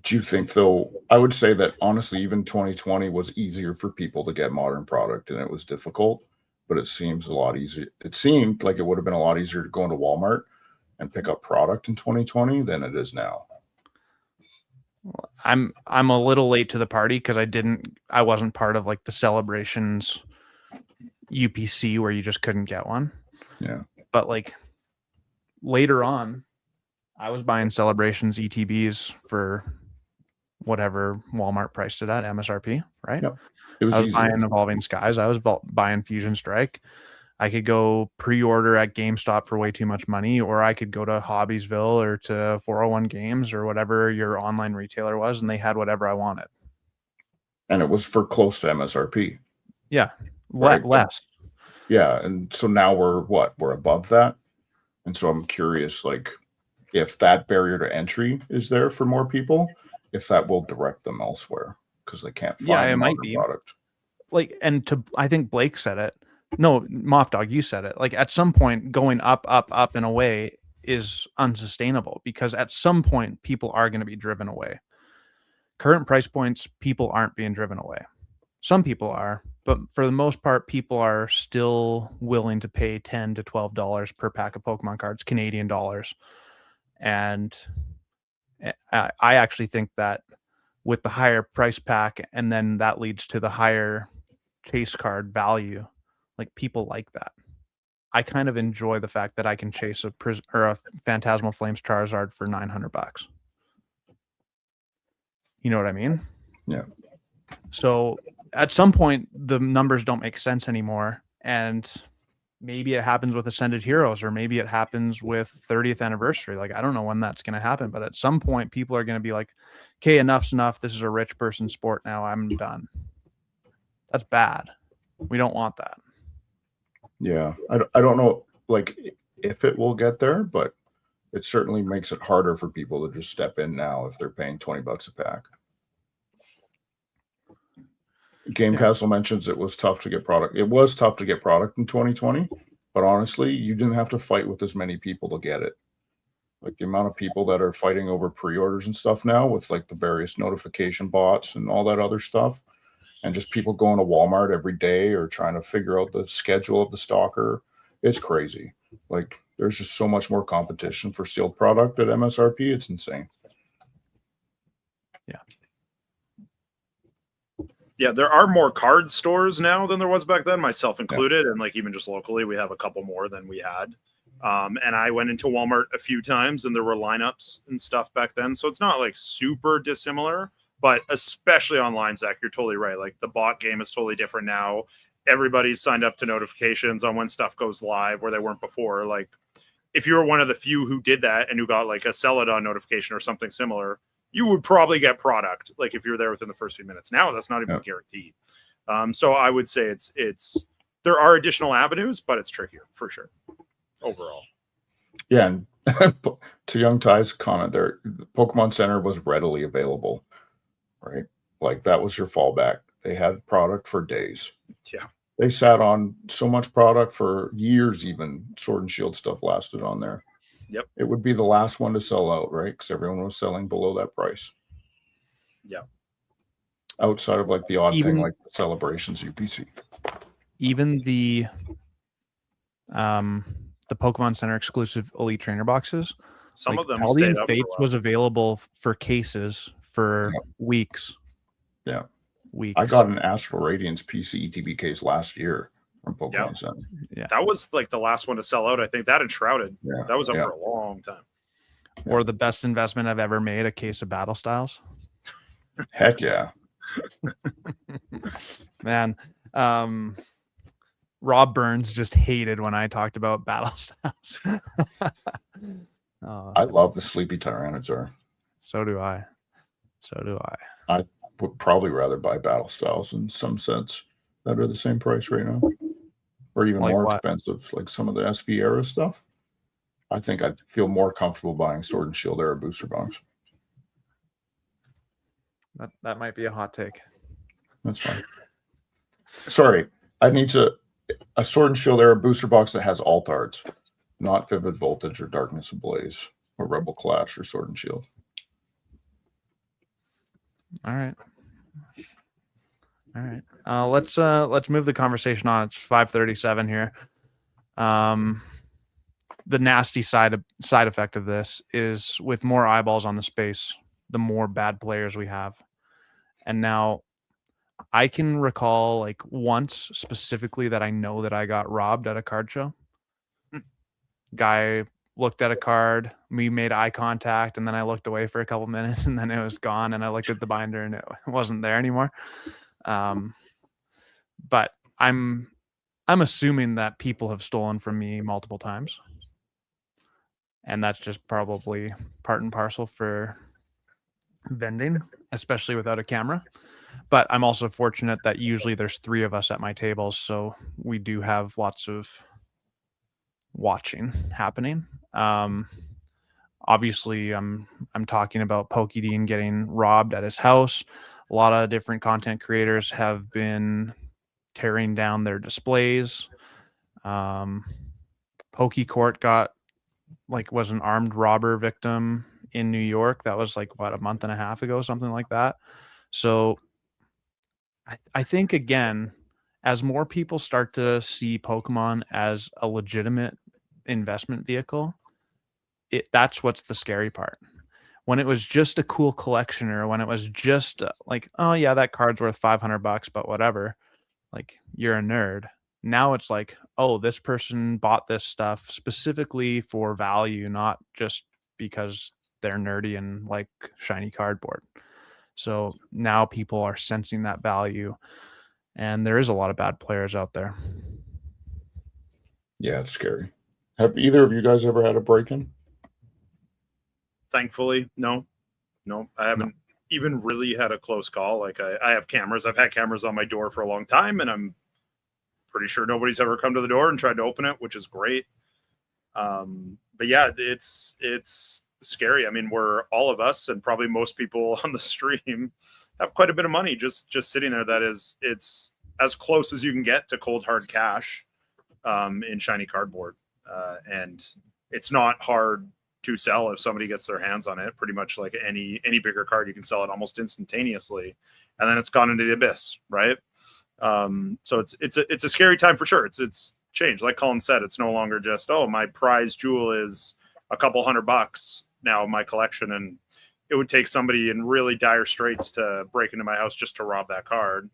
Do you think, though, I would say that honestly, even 2020 was easier for people to get modern product, and it was difficult, but it seems a lot easier. It seemed like it would have been a lot easier to go into Walmart and pick up product in 2020 than it is now. I'm a little late to the party because I wasn't part of like the Celebrations UPC where you just couldn't get one. Yeah. But like later on, I was buying Celebrations ETBs for whatever Walmart priced it at, MSRP, right? Yep. It was I was easy. buying Evolving Skies. I was buying Fusion Strike. I could go pre-order at GameStop for way too much money, or I could go to Hobbiesville or to 401 Games or whatever your online retailer was, and they had whatever I wanted. And it was for close to MSRP. Yeah, right? Less. Yeah, and so now we're above that. And so I'm curious, like, if that barrier to entry is there for more people, if that will direct them elsewhere because they can't find it might be product. Like, and I think Blake said it. No, Moffdawg, you said it. Like at some point, going up and away is unsustainable because at some point people are going to be driven away. Current price points, people aren't being driven away. Some people are, but for the most part, people are still willing to pay $10 to $12 per pack of Pokemon cards, Canadian dollars. And I actually think that with the higher price pack, and then that leads to the higher chase card value, like people like that. I kind of enjoy the fact that I can chase a Phantasmal Flames Charizard for $900. You know what I mean? Yeah. So at some point, the numbers don't make sense anymore, and maybe it happens with Ascended Heroes, or maybe it happens with 30th anniversary. Like, I don't know when that's going to happen, but at some point people are going to be like, okay, enough's enough. This is a rich person sport now. I'm done. That's bad. We don't want that. Yeah. I don't know, like, if it will get there, but it certainly makes it harder for people to just step in now if they're paying $20 a pack. Game Castle mentions it was tough to get product. It was tough to get product in 2020, but honestly, you didn't have to fight with as many people to get it. Like the amount of people that are fighting over pre-orders and stuff now with like the various notification bots and all that other stuff, and just people going to Walmart every day or trying to figure out the schedule of the stalker. It's crazy. Like there's just so much more competition for sealed product at MSRP. It's insane. Yeah. Yeah, there are more card stores now than there was back then, myself included. Yeah. And like even just locally, we have a couple more than we had. And I went into Walmart a few times and there were lineups and stuff back then. So it's not like super dissimilar, but especially online, Zach, you're totally right. Like the bot game is totally different now. everybody's signed up to notifications on when stuff goes live where they weren't before. Like if you were one of the few who did that and who got like a Celadon notification or something similar, you would probably get product. Like if you're there within the first few minutes. Now that's not even guaranteed. So I would say it's there are additional avenues, but it's trickier for sure overall. Yeah, and to Young Ty's comment there, the Pokemon Center was readily available, right? Like that was your fallback. They had product for days. Yeah. They sat on so much product for years, even Sword and Shield stuff lasted on there. Yep. It would be the last one to sell out, right? Because everyone was selling below that price. Yeah. Outside of like the odd thing like the Celebrations UPC. Even the Pokemon Center exclusive Elite Trainer boxes. Some like of them Paladin stayed up Fates was available for cases for weeks. Yeah. Weeks. I got an Astral Radiance PC ETB case last year from Pokemon Center. Yeah. That was like the last one to sell out. I think that and Shrouded. Yeah. That was up for a long time. Or the best investment I've ever made, a case of Battle Styles. Heck yeah. Man. Rob Burns just hated when I talked about Battle Styles. I love the Sleepy Tyranitar. So do I. I would probably rather buy Battle Styles in some sense that are the same price right now. Or even like more what? expensive, like some of the SV era stuff. I think I'd feel more comfortable buying Sword and Shield era booster box. That might be a hot take. That's fine. Sorry, I need a Sword and Shield era booster box that has alt arts, not Vivid Voltage or Darkness Ablaze or Rebel Clash or Sword and Shield. All right. Let's move the conversation on. It's 5:37 here. The nasty side effect of this is with more eyeballs on the space, the more bad players we have. And now I can recall like once specifically that I know that I got robbed at a card show. Guy looked at a card, we made eye contact, and then I looked away for a couple minutes and then it was gone, and I looked at the binder and it wasn't there anymore. But I'm assuming that people have stolen from me multiple times. And that's just probably part and parcel for vending, especially without a camera. But I'm also fortunate that usually there's 3 of us at my tables, so we do have lots of watching happening. Obviously, I'm talking about PokeDean getting robbed at his house. A lot of different content creators have been tearing down their displays. PokeCourt was an armed robber victim in New York. That was like a month and a half ago, something like that. So I think, again, as more people start to see Pokemon as a legitimate investment vehicle, that's what's the scary part. When it was just a cool collection, or when it was just like, oh yeah, that card's worth $500, but whatever, like, you're a nerd. Now it's like, oh, this person bought this stuff specifically for value, not just because they're nerdy and like shiny cardboard. So now people are sensing that value, and there is a lot of bad players out there. Yeah, it's scary. Have either of you guys ever had a break-in? Thankfully, no. I haven't even really had a close call. Like I have cameras. I've had cameras on my door for a long time, and I'm pretty sure nobody's ever come to the door and tried to open it, which is great. But yeah, it's scary. I mean, we're all of us, and probably most people on the stream, have quite a bit of money just sitting there. It's as close as you can get to cold hard cash in shiny cardboard, and it's not hard to sell if somebody gets their hands on it. Pretty much like any bigger card, you can sell it almost instantaneously, and then it's gone into the abyss, right? So it's a scary time for sure. It's changed. Like Colin said, it's no longer just, oh, my prize jewel is a couple $100 now in my collection, and it would take somebody in really dire straits to break into my house just to rob that card.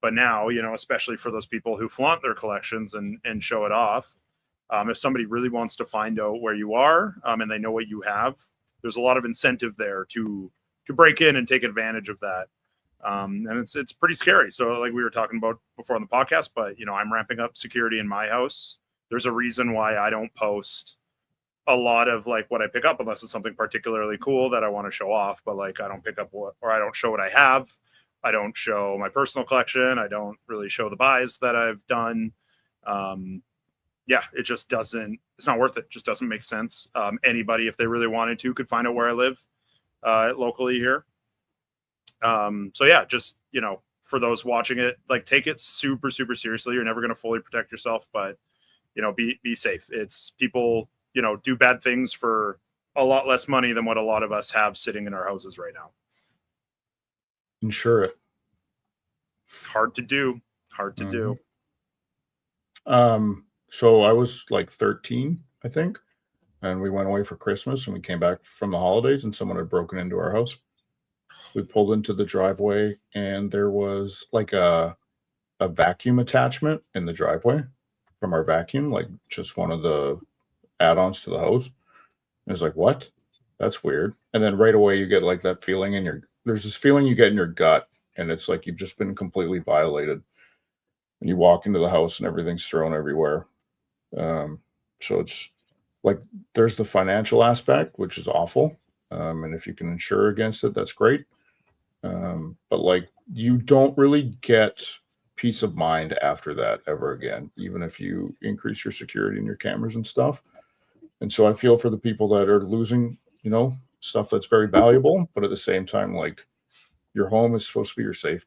But now, especially for those people who flaunt their collections and show it off, if somebody really wants to find out where you are, and they know what you have, there's a lot of incentive there to break in and take advantage of that. And it's pretty scary. So like we were talking about before on the podcast, but I'm ramping up security in my house. There's a reason why I don't post a lot of like what I pick up unless it's something particularly cool that I want to show off. But like I don't pick up I don't show what I have. I don't show my personal collection. I don't really show the buys that I've done. It just doesn't. It's not worth it. Just doesn't make sense. Anybody, if they really wanted to, could find out where I live locally here. Just for those watching it, like take it super, super seriously. You're never going to fully protect yourself, but be safe. It's people, do bad things for a lot less money than what a lot of us have sitting in our houses right now. Insure it. Hard to do. So I was like 13, I think, and we went away for Christmas and we came back from the holidays and someone had broken into our house. We pulled into the driveway and there was like a vacuum attachment in the driveway from our vacuum, like just one of the add-ons to the hose. And it's like, what? That's weird. And then right away you get like that feeling there's this feeling you get in your gut, and it's like you've just been completely violated. And you walk into the house and everything's thrown everywhere. So it's like there's the financial aspect, which is awful. And if you can insure against it, that's great. But like you don't really get peace of mind after that ever again, even if you increase your security and your cameras and stuff. And so I feel for the people that are losing, stuff that's very valuable, but at the same time, like your home is supposed to be your safe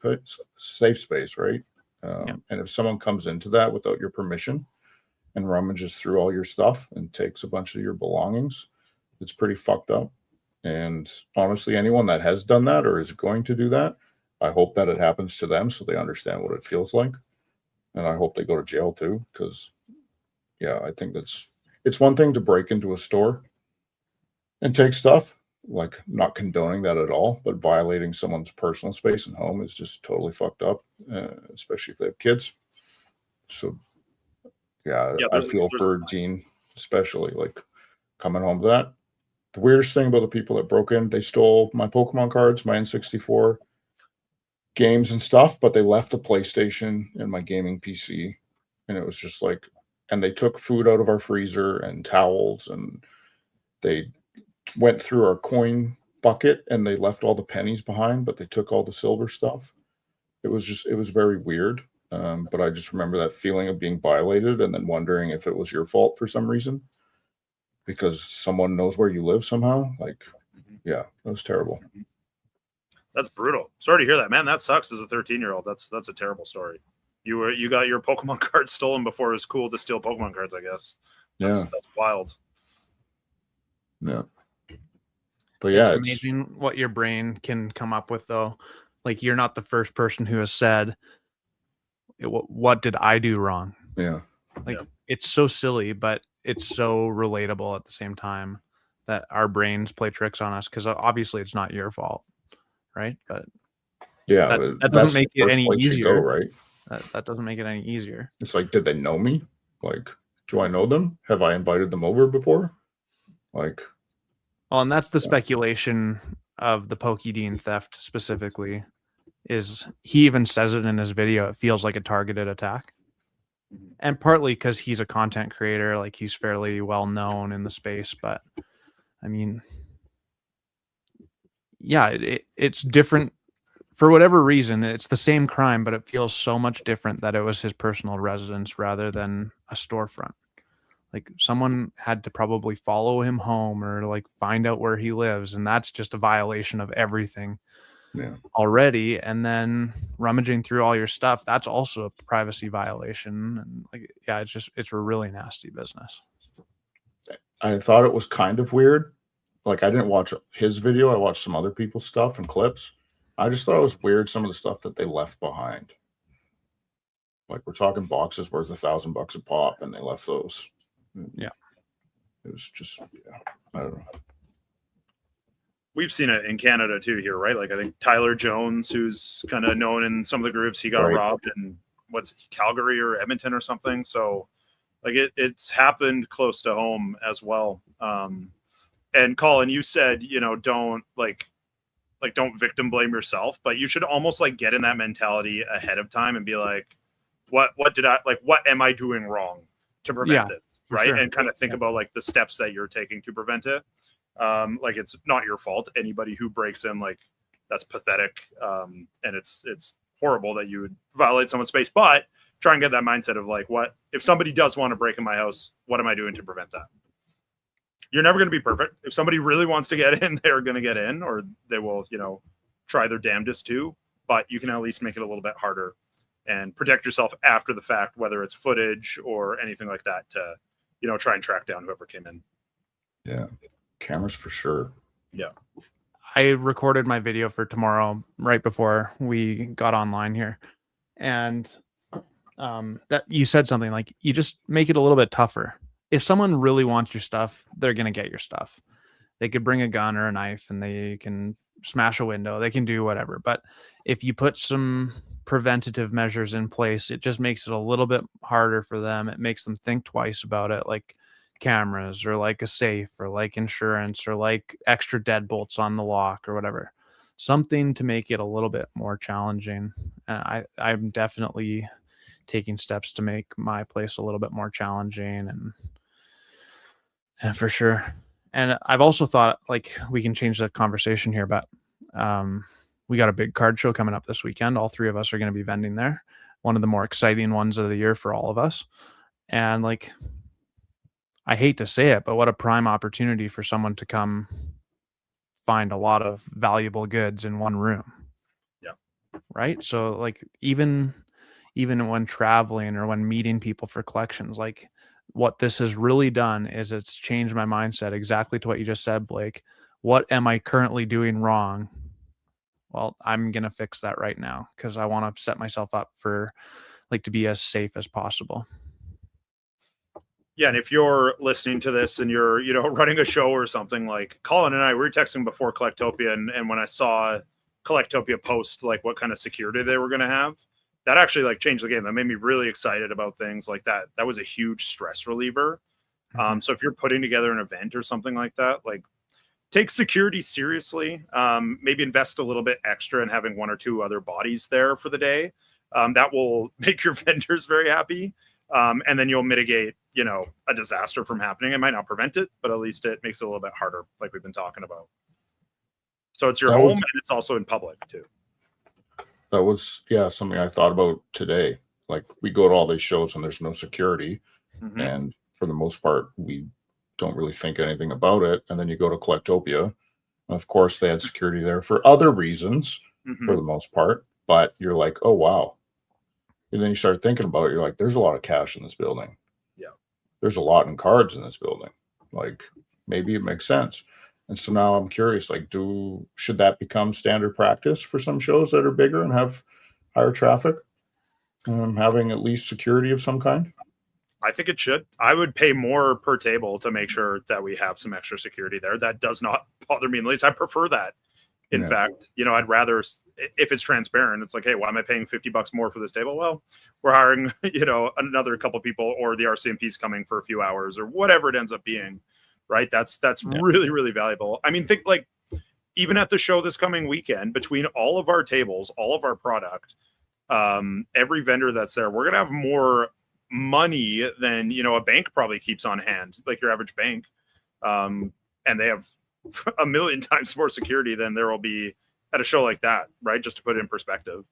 space, right? And if someone comes into that without your permission and rummages through all your stuff and takes a bunch of your belongings, it's pretty fucked up. And honestly, anyone that has done that or is going to do that, I hope that it happens to them so they understand what it feels like. And I hope they go to jail too, because I think it's one thing to break into a store and take stuff, like not condoning that at all, but violating someone's personal space and home is just totally fucked up, especially if they have kids. So I feel for Dean, especially like coming home to that. The weirdest thing about the people that broke in, they stole my Pokemon cards, my N64 games and stuff, but they left the PlayStation and my gaming PC. And it was just like, and they took food out of our freezer and towels, and they went through our coin bucket and they left all the pennies behind, but they took all the silver stuff. It was very weird. But I just remember that feeling of being violated and then wondering if it was your fault for some reason, because someone knows where you live somehow. Like, it was terrible. That's brutal. Sorry to hear that, man. That sucks as a 13-year-old. That's a terrible story. You got your Pokemon cards stolen before it was cool to steal Pokemon cards, I guess. That's wild. Yeah. But it's amazing what your brain can come up with, though. Like, you're not the first person who has said, what did I do wrong? Yeah. It's so silly, but it's so relatable at the same time that our brains play tricks on us, because obviously it's not your fault, right? But that doesn't make it any easier, right? That doesn't make it any easier. It's like, did they know me? Like, do I know them? Have I invited them over before? Like, well, and that's the speculation of the PokeDean theft specifically, is he even says it in his video. It feels like a targeted attack. And partly because he's a content creator, like he's fairly well known in the space. But I mean, it's different for whatever reason. It's the same crime, but it feels so much different that it was his personal residence rather than a storefront. Like someone had to probably follow him home or like find out where he lives. And that's just a violation of everything already. And then rummaging through all your stuff, that's also a privacy violation. And like, it's a really nasty business. I thought it was kind of weird. Like, I didn't watch his video. I watched some other people's stuff and clips. I just thought it was weird, some of the stuff that they left behind. Like, we're talking boxes worth $1,000 a pop, and they left those. Yeah. It was just, I don't know. We've seen it in Canada too here, right? Like, I think Tyler Jones, who's kind of known in some of the groups, he got robbed in Calgary or Edmonton or something. So like it's happened close to home as well. And Colin, you said, don't like like, don't victim blame yourself, but you should almost like get in that mentality ahead of time and be like, what am I doing wrong to prevent this? Right. Sure. And kind of think about like the steps that you're taking to prevent it. Like, it's not your fault. Anybody who breaks in, like, that's pathetic. And it's horrible that you would violate someone's space, but try and get that mindset of like, what if somebody does want to break in my house? What am I doing to prevent that? You're never going to be perfect. If somebody really wants to get in, they're going to get in, or they will, try their damnedest to, but you can at least make it a little bit harder and protect yourself after the fact, whether it's footage or anything like that, to, try and track down whoever came in. Yeah. Cameras for sure. Yeah. I recorded my video for tomorrow right before we got online here. And that you said something like, you just make it a little bit tougher. If someone really wants your stuff, they're going to get your stuff. They could bring a gun or a knife and they can smash a window. They can do whatever. But if you put some preventative measures in place, it just makes it a little bit harder for them. It makes them think twice about it, like cameras or like a safe or like insurance or like extra deadbolts on the lock or whatever. Something to make it a little bit more challenging. And I'm definitely taking steps to make my place a little bit more challenging and for sure. And I've also thought, like, we can change the conversation here, but we got a big card show coming up this weekend. All three of us are going to be vending there. One of the more exciting ones of the year for all of us. And like, I hate to say it, but what a prime opportunity for someone to come find a lot of valuable goods in one room. Yeah. Right. So like, even when traveling or when meeting people for collections, like, what this has really done is it's changed my mindset exactly to what you just said, Blake. What am I currently doing wrong? Well, I'm going to fix that right now because I want to set myself up for, like, to be as safe as possible. Yeah. And if you're listening to this and you're, running a show or something, like Colin and I, we were texting before Collectopia. And when I saw Collectopia post, like, what kind of security they were going to have, that actually like changed the game. That made me really excited about things like that. That was a huge stress reliever. So if you're putting together an event or something like that, like, take security seriously. Maybe invest a little bit extra in having one or two other bodies there for the day. That will make your vendors very happy. And then you'll mitigate, a disaster from happening. It might not prevent it, but at least it makes it a little bit harder, like we've been talking about. So it's your home and it's also in public too. That was, something I thought about today. Like, we go to all these shows and there's no security. Mm-hmm. And for the most part, we don't really think anything about it. And then you go to Collectopia. And of course, they had security there for other reasons, for the most part. But you're like, oh, wow. And then you start thinking about it. You're like, there's a lot of cash in this building. Yeah. There's a lot in cards in this building. Like, maybe it makes sense. And so now I'm curious, like, should that become standard practice for some shows that are bigger and have higher traffic? Having at least security of some kind? I think it should. I would pay more per table to make sure that we have some extra security there. That does not bother me in the least. I prefer that. In fact, I'd rather, if it's transparent, it's like, hey, why am I paying $50 more for this table? Well, we're hiring, another couple people, or the RCMP's coming for a few hours, or whatever it ends up being. Right. That's really, really valuable. I mean, think like even at the show this coming weekend, between all of our tables, all of our product, every vendor that's there, we're going to have more money than, a bank probably keeps on hand, like your average bank. And they have a million times more security than there will be at a show like that. Right. Just to put it in perspective.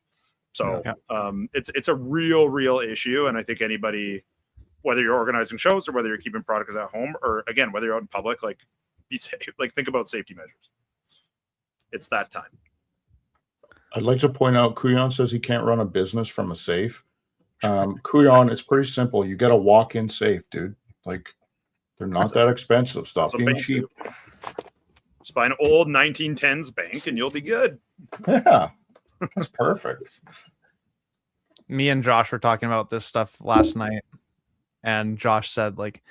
So it's a real issue. And I think anybody, whether you're organizing shows or whether you're keeping product at home, or again, whether you're out in public, like, be safe, like, think about safety measures. It's that time. I'd like to point out, Kuyon says he can't run a business from a safe. Kuyon, it's pretty simple. You get a walk-in safe, dude. Like, they're not that expensive. Stop being cheap. Just buy an old 1910s bank and you'll be good. Yeah, that's perfect. Me and Josh were talking about this stuff last night. And Josh said, like,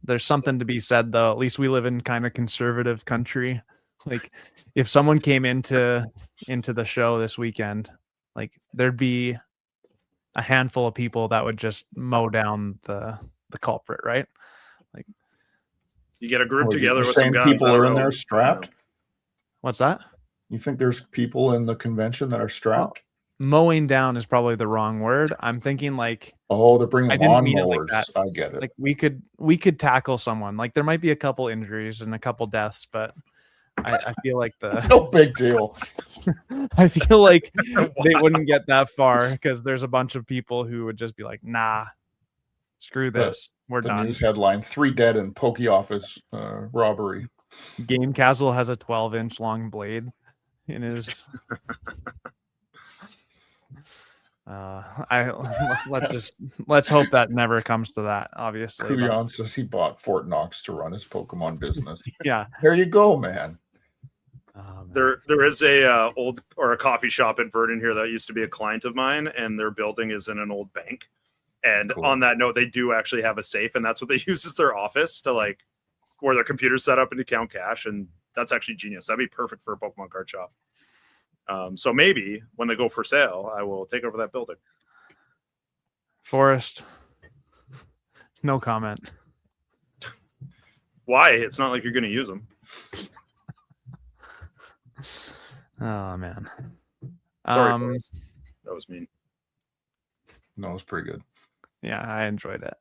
there's something to be said, though. At least we live in kind of conservative country. Like, if someone came into the show this weekend, like, there'd be a handful of people that would just mow down the culprit, right? Like, you get a group together with some guys. People are in there strapped. What's that? You think there's people in the convention that are strapped? Mowing down is probably the wrong word. I'm thinking like, Oh, they're bringing I didn't mean it like lawnmowers. that. I get it. Like we could tackle someone. Like there might be a couple injuries and a couple deaths, but I feel like No big deal. I feel like they wouldn't get that far because there's a bunch of people who would just be like, nah, screw this. We're The done. news headline: 3 dead in Poke office robbery. Game Castle has a 12-inch long blade in his. Let's hope that never comes to that. Obviously, Kuyan says he bought Fort Knox to run his Pokemon business. Yeah, there you go, man. There is a a coffee shop in Vernon here that used to be a client of mine, and their building is in an old bank. And Cool. on that note, they do actually have a safe, and that's what they use as their office to like where their computer's set up and to count cash. And that's actually genius. That'd be perfect for a Pokemon card shop. So maybe when they go for sale, I will take over that building. Forrest, no comment. Why? It's not like you're going to use them. Oh man. Sorry, Forrest. That was mean. No, it's pretty good. Yeah, I enjoyed it.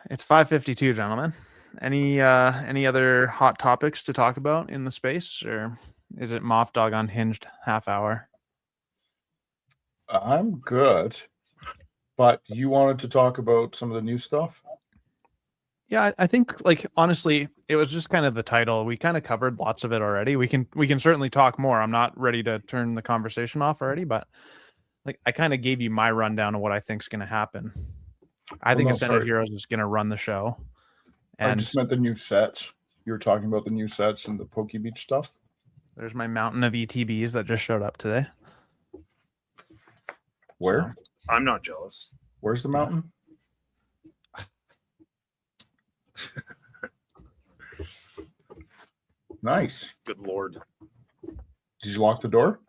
It's 5:52, gentlemen. Any other hot topics to talk about in the space, or is it Moffdawg unhinged half hour? I'm good, but you wanted to talk about some of the new stuff? Yeah, I think like honestly, it was just kind of the title. We kind of covered lots of it already. We can certainly talk more. I'm not ready to turn the conversation off already, but like I kind of gave you my rundown of what I think is going to happen. I think Ascended Heroes is going to run the show. And I just meant the new sets. You were talking about the new sets and the Poke Beach stuff. There's my mountain of ETBs that just showed up today. Where? So, I'm not jealous. Where's the mountain? Nice. Good Lord. Did you lock the door?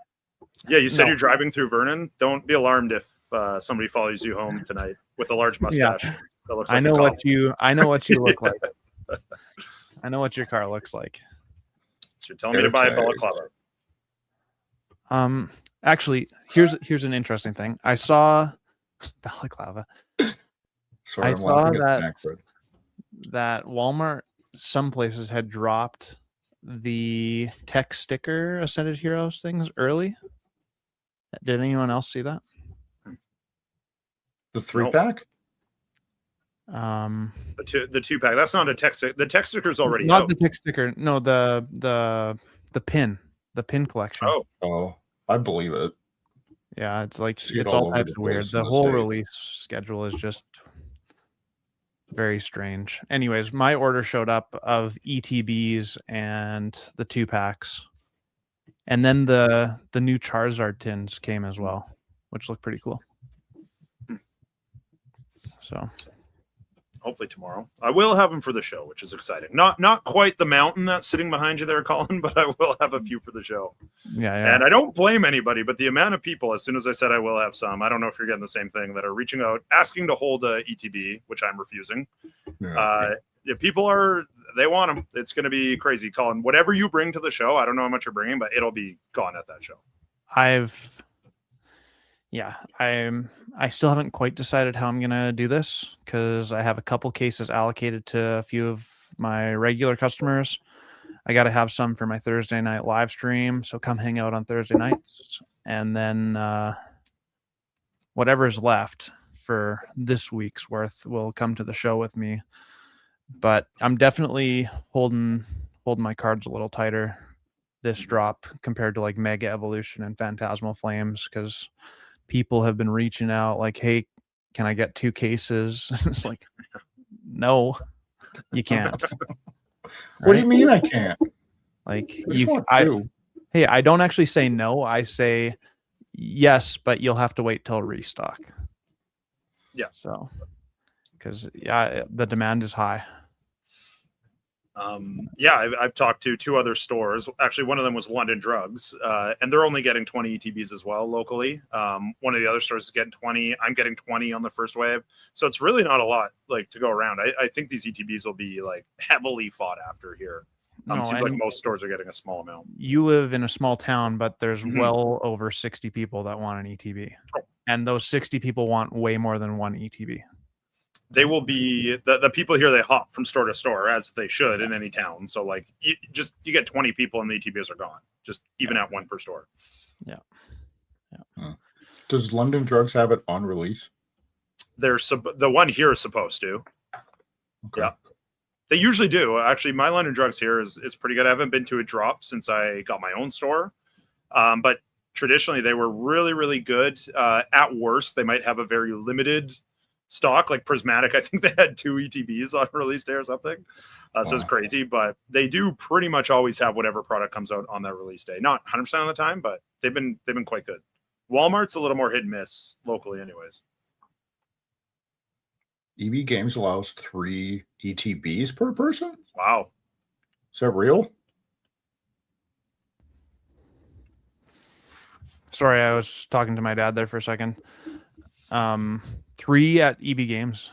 Yeah, you said No. you're driving through Vernon. Don't be alarmed if somebody follows you home tonight with a large mustache. That looks like I know a cop. I know what you look like. I know what your car looks like. So you're telling me to buy a Airtags. balaclava. Actually, here's an interesting thing. I saw balaclava. Sorry, I I'm saw laughing at snack bread. that Walmart, some places had dropped the tech sticker Ascended Heroes things early. Did anyone else see that? The 3-pack? The 2-pack. That's not a text. The text sticker's already not out. the tech sticker. No, the pin collection. Oh, I believe it. Yeah, it's like See it it's all all over types the of weird. place in The the whole States. release schedule is just very strange. Anyways, my order showed up of ETBs and the 2-packs. And then the new Charizard tins came as well, which looked pretty cool. So Hopefully tomorrow. I will have them for the show, which is exciting. Not quite the mountain that's sitting behind you there, Colin, but I will have a few for the show. yeah. And I don't blame anybody, but the amount of people, as soon as I said I will have some, I don't know if you're getting the same thing, that are reaching out, asking to hold a ETB, which I'm refusing. Yeah. If people they want them. It's going to be crazy, Colin. Whatever you bring to the show, I don't know how much you're bringing, but it'll be gone at that show. I still haven't quite decided how I'm gonna do this because I have a couple cases allocated to a few of my regular customers. I got to have some for my Thursday night live stream, so come hang out on Thursday nights, and then whatever's left for this week's worth will come to the show with me. But I'm definitely holding my cards a little tighter this drop compared to like Mega Evolution and Phantasmal Flames, because people have been reaching out like, hey, can I get 2 cases? It's like, no, you can't. What do you mean I can't? Like I don't actually say no. I say yes, but you'll have to wait till restock. Yeah. So, because the demand is high. I've talked to 2 other stores. Actually, one of them was London Drugs, and they're only getting 20 ETBs as well locally. One of the other stores is getting 20. I'm getting 20 on the first wave. So it's really not a lot like to go around. I think these ETBs will be like heavily fought after here. No, seems like and most stores are getting a small amount. you live in a small town, but there's Mhm. well over 60 people that want an ETB. Oh. And those 60 people want way more than one ETB. They will be the people here. They hop from store to store as they should in any town. So like you get 20 people and the ETBs are gone. Just even at one per store. Yeah. Does London Drugs have it on release? The one here is supposed to. Okay. Yeah. They usually do. Actually, my London Drugs here is pretty good. I haven't been to a drop since I got my own store. But traditionally, they were really, really good. At worst, they might have a very limited stock, like Prismatic. I think they had 2 ETBs on release day or something. So it's crazy. But they do pretty much always have whatever product comes out on that release day. Not 100% of the time, but they've been quite good. Walmart's a little more hit and miss locally anyways. EB Games allows 3 ETBs per person? Wow. Is that real? Sorry, I was talking to my dad there for a second. 3 at EB Games.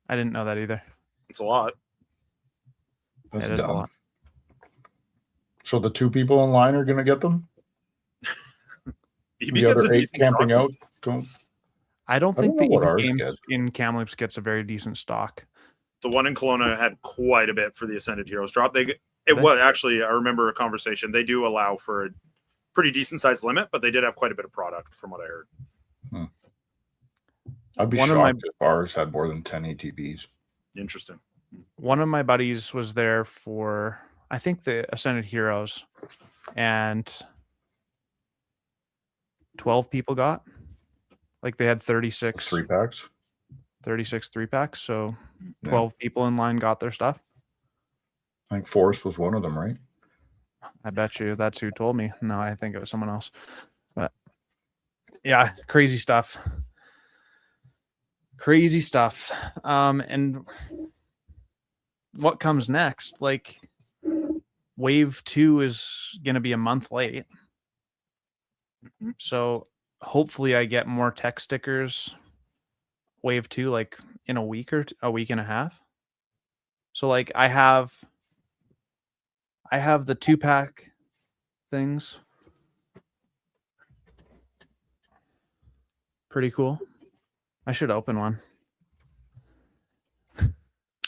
I didn't know that either. It's a lot. That's It is a dumb. lot. So the 2 people in line are going to get them? EB The gets other a 8 decent camping stock. out don't. I don't I think don't know the what EB ours Games get. in Kamloops gets a very decent stock. The one in Kelowna had quite a bit for the Ascended Heroes drop. It was actually, I remember a conversation. They do allow for a pretty decent sized limit, but they did have quite a bit of product from what I heard. I'd be shocked if ours had more than 10 ETBs. Interesting. One of my buddies was there for, I think, the Ascended Heroes, and 12 people got. Like they had 36 3-packs. 36 3-packs. So 12 people in line got their stuff. I think Forrest was one of them, right? I bet you that's who told me. No, I think it was someone else. But yeah, crazy stuff. Crazy stuff. And what comes next? Like Wave 2 is going to be a month late. So hopefully I get more tech stickers Wave 2 like in a week or a week and a half. So like I have the 2-pack things. Pretty cool. I should open one.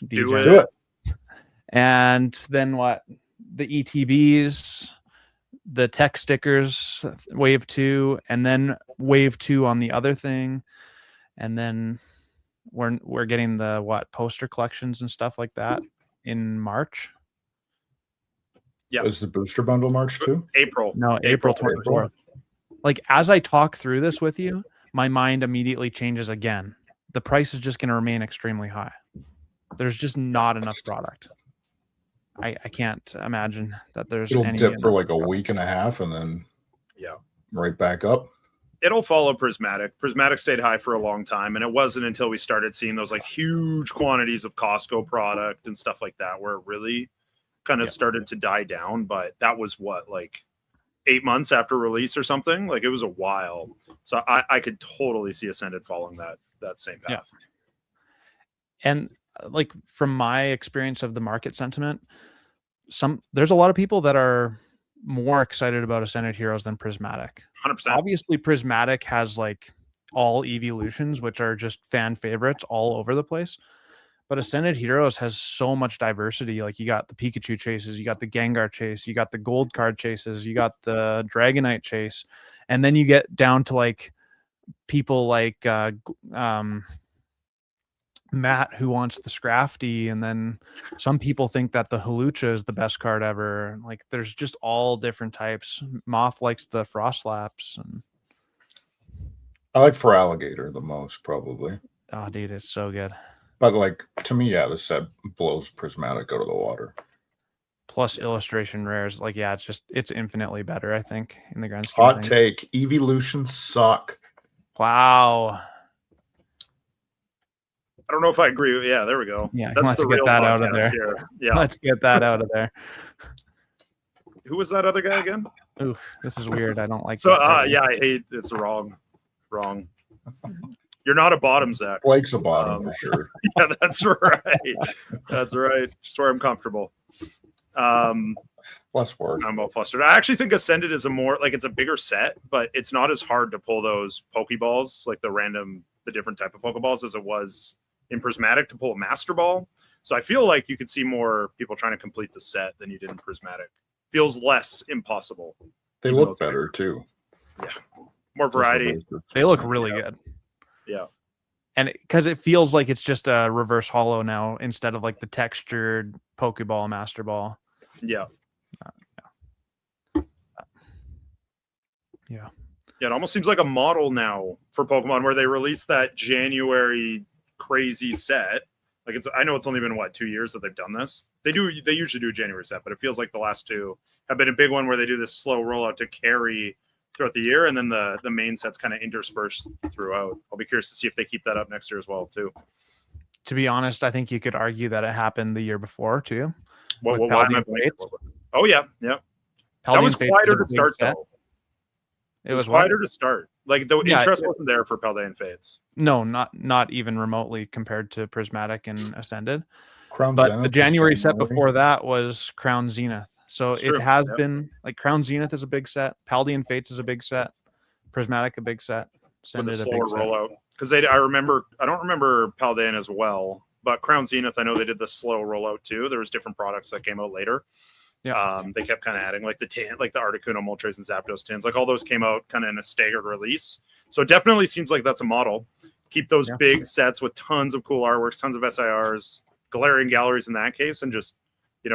Do it. And then what? The ETBs, the tech stickers, Wave 2, and then Wave 2 on the other thing. And then we're getting the poster collections and stuff like that in March. Yeah. Is the booster bundle March too? April. No, April 24th. Like as I talk through this with you, my mind immediately changes again. The price is just going to remain extremely high. There's just not enough product. I can't imagine that there's It'll any dip for like a week and a half and then right back up. It'll follow Prismatic. Prismatic stayed high for a long time, and it wasn't until we started seeing those like huge quantities of Costco product and stuff like that where it really kind of started to die down. But that was like 8 months after release or something. Like it was a while. So I could totally see Ascended following that same path. Yeah. And like from my experience of the market sentiment, there's a lot of people that are more excited about Ascended Heroes than Prismatic. 100%. Obviously, Prismatic has like all evolutions, which are just fan favorites all over the place. But Ascended Heroes has so much diversity. Like you got the Pikachu chases, you got the Gengar chase, you got the gold card chases, you got the Dragonite chase. And then you get down to like people like Matt who wants the Scrafty, and then some people think that the Hawlucha is the best card ever. Like there's just all different types. Moff likes the Frostlaps, and I like for Alligator the most probably. oh dude, it's so good. But like to me, the set blows Prismatic out of the water. Plus illustration rares, like it's infinitely better, I think, in the grand scheme of Hot things. take: evolutions suck. Wow. I don't know if I agree. Yeah, there we go. Yeah, That's let's the get real that out of podcast there. here. Yeah. Let's get that out of there. Who was that other guy again? Ooh, this is weird. I don't like So that. yeah, I hate it's wrong. You're not a bottom, Zach. Blake's a bottom for sure. Yeah, that's right. That's right. Just where I'm comfortable. Less work. I'm all flustered. I actually think Ascended is a more like it's a bigger set, but it's not as hard to pull those Pokeballs, like the different type of Pokeballs, as it was in Prismatic to pull a Master Ball. So I feel like you could see more people trying to complete the set than you did in Prismatic. Feels less impossible. They look better too. Yeah, more variety. They look really good. Yeah. And because it feels like it's just a reverse holo now instead of like the textured Pokeball, Master Ball. Yeah. Yeah. Yeah, it almost seems like a model now for Pokemon where they released that January crazy set. Like I know it's only been 2 years that they've done this. They usually do a January set, but it feels like the last two have been a big one where they do this slow rollout to carry throughout the year, and then the main sets kind of interspersed throughout. I'll be curious to see if they keep that up next year as well too. To be honest, I think you could argue that it happened the year before too. Why am I blanking? Oh yeah. That was quieter to start though. It was quieter to start. Like the interest wasn't there for Paldean Fates. No, not even remotely compared to Prismatic and Ascended. Crown but Zenith the January set before that was Crown Zenith. So it has been like Crown Zenith is a big set. Paldean Fates is a big set. Prismatic a big set. Ascended with a slower rollout. Because I don't remember Paldean as well, but Crown Zenith, I know they did the slow rollout too. There was different products that came out later. Yeah. They kept kind of adding like the Articuno, Moltres, and Zapdos tins. Like all those came out kind of in a staggered release. So it definitely seems like that's a model. Keep those big sets with tons of cool artworks, tons of SIRs, Galarian galleries in that case, and just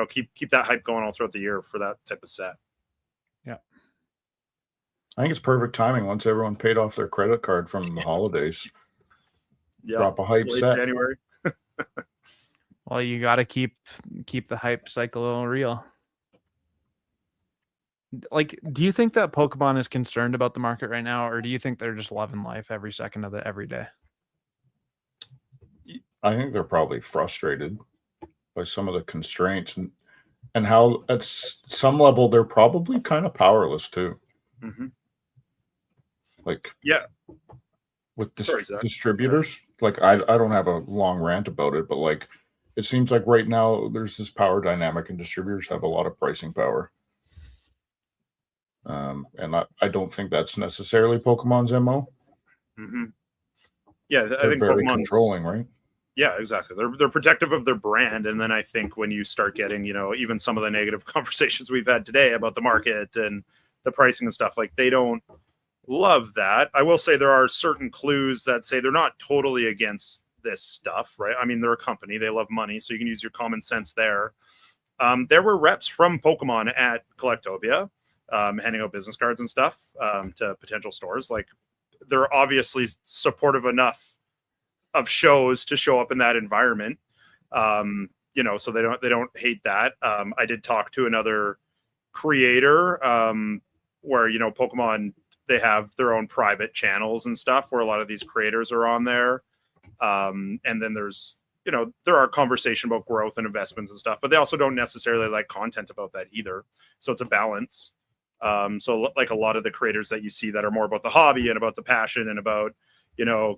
keep that hype going all throughout the year for that type of set. Yeah. I think it's perfect timing once everyone paid off their credit card from the holidays. Yeah. Drop a hype set. January. Well, you got to keep the hype cycle real. Like, do you think that Pokemon is concerned about the market right now, or do you think they're just loving life every second of every day? I think they're probably frustrated by some of the constraints and how at some level they're probably kind of powerless too. Mm-hmm. Like, yeah, with distributors. Like, I don't have a long rant about it, but like, it seems like right now there's this power dynamic, and distributors have a lot of pricing power. And I don't think that's necessarily Pokemon's MO. Mm-hmm. Yeah, I think very controlling, right? Yeah, exactly. They're protective of their brand, and then I think when you start getting, even some of the negative conversations we've had today about the market and the pricing and stuff, like they don't love that. I will say there are certain clues that say they're not totally against this stuff, right? I mean, they're a company; they love money, so you can use your common sense there. There were reps from Pokemon at Collectopia. Handing out business cards and stuff to potential stores. Like they're obviously supportive enough of shows to show up in that environment. So they don't hate that. I did talk to another creator where, Pokemon, they have their own private channels and stuff where a lot of these creators are on there. And then there's, there are conversation about growth and investments and stuff, but they also don't necessarily like content about that either. So it's a balance. So like a lot of the creators that you see that are more about the hobby and about the passion and about,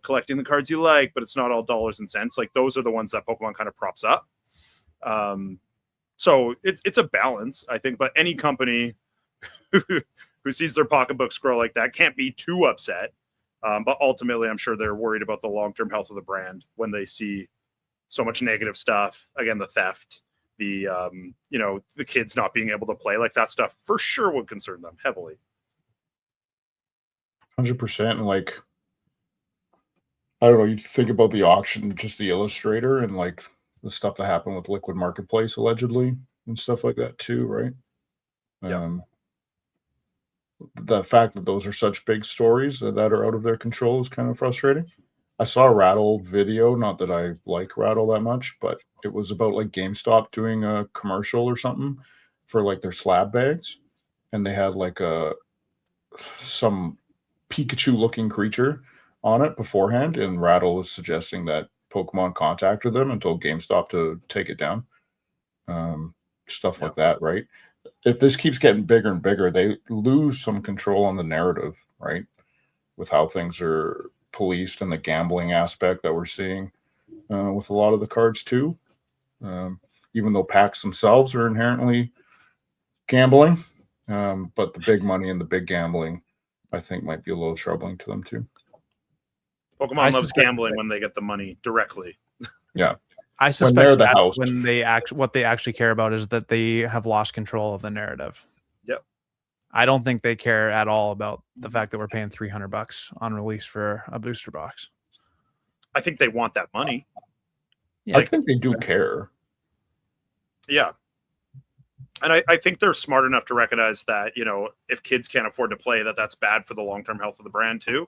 collecting the cards you like, but it's not all dollars and cents. Like those are the ones that Pokemon kind of props up. So it's a balance, I think, but any company who sees their pocketbooks grow like that can't be too upset. But ultimately, I'm sure they're worried about the long-term health of the brand when they see so much negative stuff. Again, the theft, the kids not being able to play, like that stuff for sure would concern them heavily. 100%. And like, I don't know, you think about the auction, just the Illustrator and like the stuff that happened with Liquid Marketplace allegedly and stuff like that too, right? Yeah. The fact that those are such big stories that are out of their control is kind of frustrating. I saw a Rattle video, not that I like Rattle that much, but it was about like GameStop doing a commercial or something for like their slab bags. And they had like some Pikachu looking creature on it beforehand. And Rattle was suggesting that Pokemon contacted them and told GameStop to take it down. Stuff like that, right? If this keeps getting bigger and bigger, they lose some control on the narrative, right? With how things are policed and the gambling aspect that we're seeing with a lot of the cards too. even though packs themselves are inherently gambling. But the big money and the big gambling, I think, might be a little troubling to them too. Pokemon loves gambling when they get the money directly. Yeah. I suspect when they're the that's host. when what they actually care about is that they have lost control of the narrative. Yep. I don't think they care at all about the fact that we're paying $300 on release for a booster box. I think they want that money. Yeah. I think they do care. Yeah. And I think they're smart enough to recognize that, if kids can't afford to play, that's bad for the long-term health of the brand too.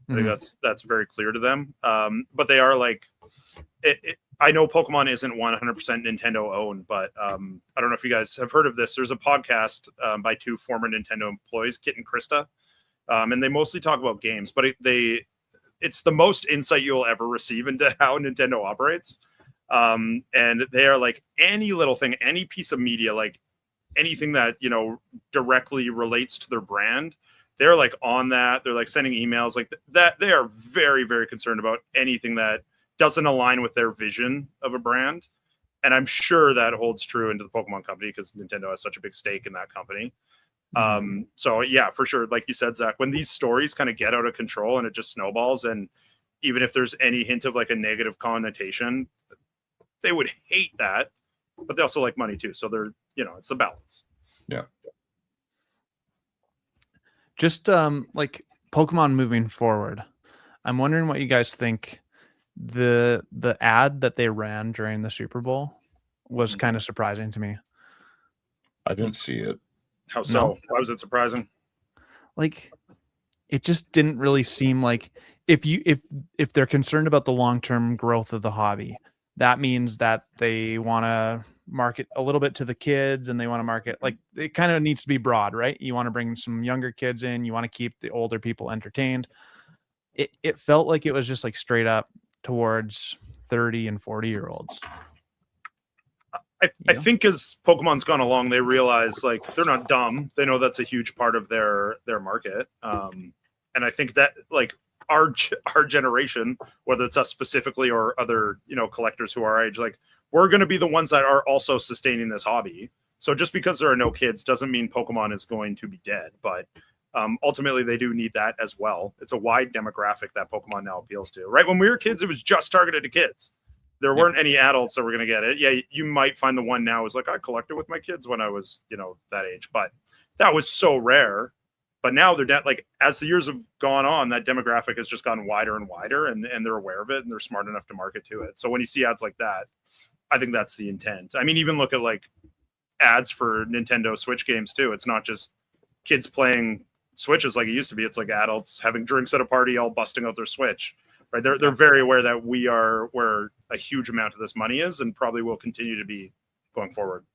I think that's very clear to them. But they are like, I know Pokemon isn't 100% Nintendo owned, but I don't know if you guys have heard of this. There's a podcast by two former Nintendo employees, Kit and Krista, and they mostly talk about games, but it's the most insight you'll ever receive into how Nintendo operates. And they are like, any little thing, any piece of media, like anything that, directly relates to their brand, they're like on that. They're like sending emails like that. They are very, very concerned about anything that doesn't align with their vision of a brand. And I'm sure that holds true into the Pokemon company because Nintendo has such a big stake in that company. So yeah, for sure. Like you said, Zach, when these stories kind of get out of control and it just snowballs, and even if there's any hint of like a negative connotation, they would hate that, but they also like money too. So they're, it's the balance. Yeah. Just like Pokemon moving forward, I'm wondering what you guys think. The ad that they ran during the Super Bowl was kind of surprising to me. I didn't see it. How so? No. Why was it surprising? Like, it just didn't really seem like if they're concerned about the long-term growth of the hobby, that means that they want to market a little bit to the kids, and they want to market, like, it kind of needs to be broad, right? You want to bring some younger kids in, you want to keep the older people entertained. It felt like it was just like straight up towards 30 and 40-year-olds. I think as Pokemon's gone along, they realize like they're not dumb. They know that's a huge part of their market. And I think that like our generation, whether it's us specifically or other, collectors who are our age, like we're going to be the ones that are also sustaining this hobby. So just because there are no kids doesn't mean Pokemon is going to be dead, but ultimately they do need that as well. It's a wide demographic that Pokemon now appeals to, right? When we were kids, it was just targeted to kids. There weren't any adults that were going to get it. Yeah, you might find the one now is like, I collected with my kids when I was, that age, but that was so rare. But now they're like, as the years have gone on, that demographic has just gotten wider and wider, and they're aware of it, and they're smart enough to market to it. So when you see ads like that, I think that's the intent. I mean, even look at like ads for Nintendo Switch games too. It's not just kids playing Switches like it used to be. It's like adults having drinks at a party, all busting out their Switch. Right? They're very aware that we are where a huge amount of this money is, and probably will continue to be going forward.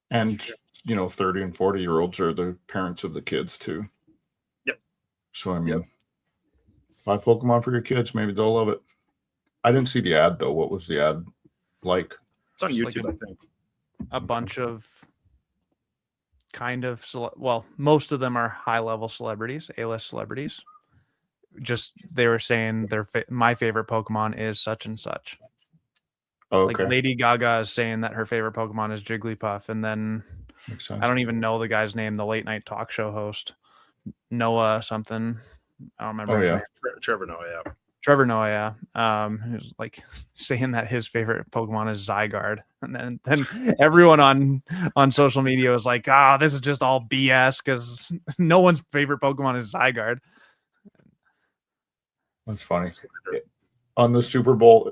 And 30 and 40-year-olds are the parents of the kids too. Yep. So I mean, buy Pokemon for your kids. Maybe they'll love it. I didn't see the ad though. What was the ad like? It's on Just YouTube, like I think. A bunch of kind of most of them are high-level celebrities, A-list celebrities. Just they were saying my favorite Pokemon is such and such. Okay. Like Lady Gaga is saying that her favorite Pokemon is Jigglypuff, and then Makes sense. I don't even know the guy's name, the late night talk show host, Noah something. I don't remember. Oh yeah, Trevor Noah. Yeah. Trevor Noah. Who's like saying that his favorite Pokemon is Zygarde, and then everyone on social media was like, this is just all BS because no one's favorite Pokemon is Zygarde. That's funny. On the Super Bowl,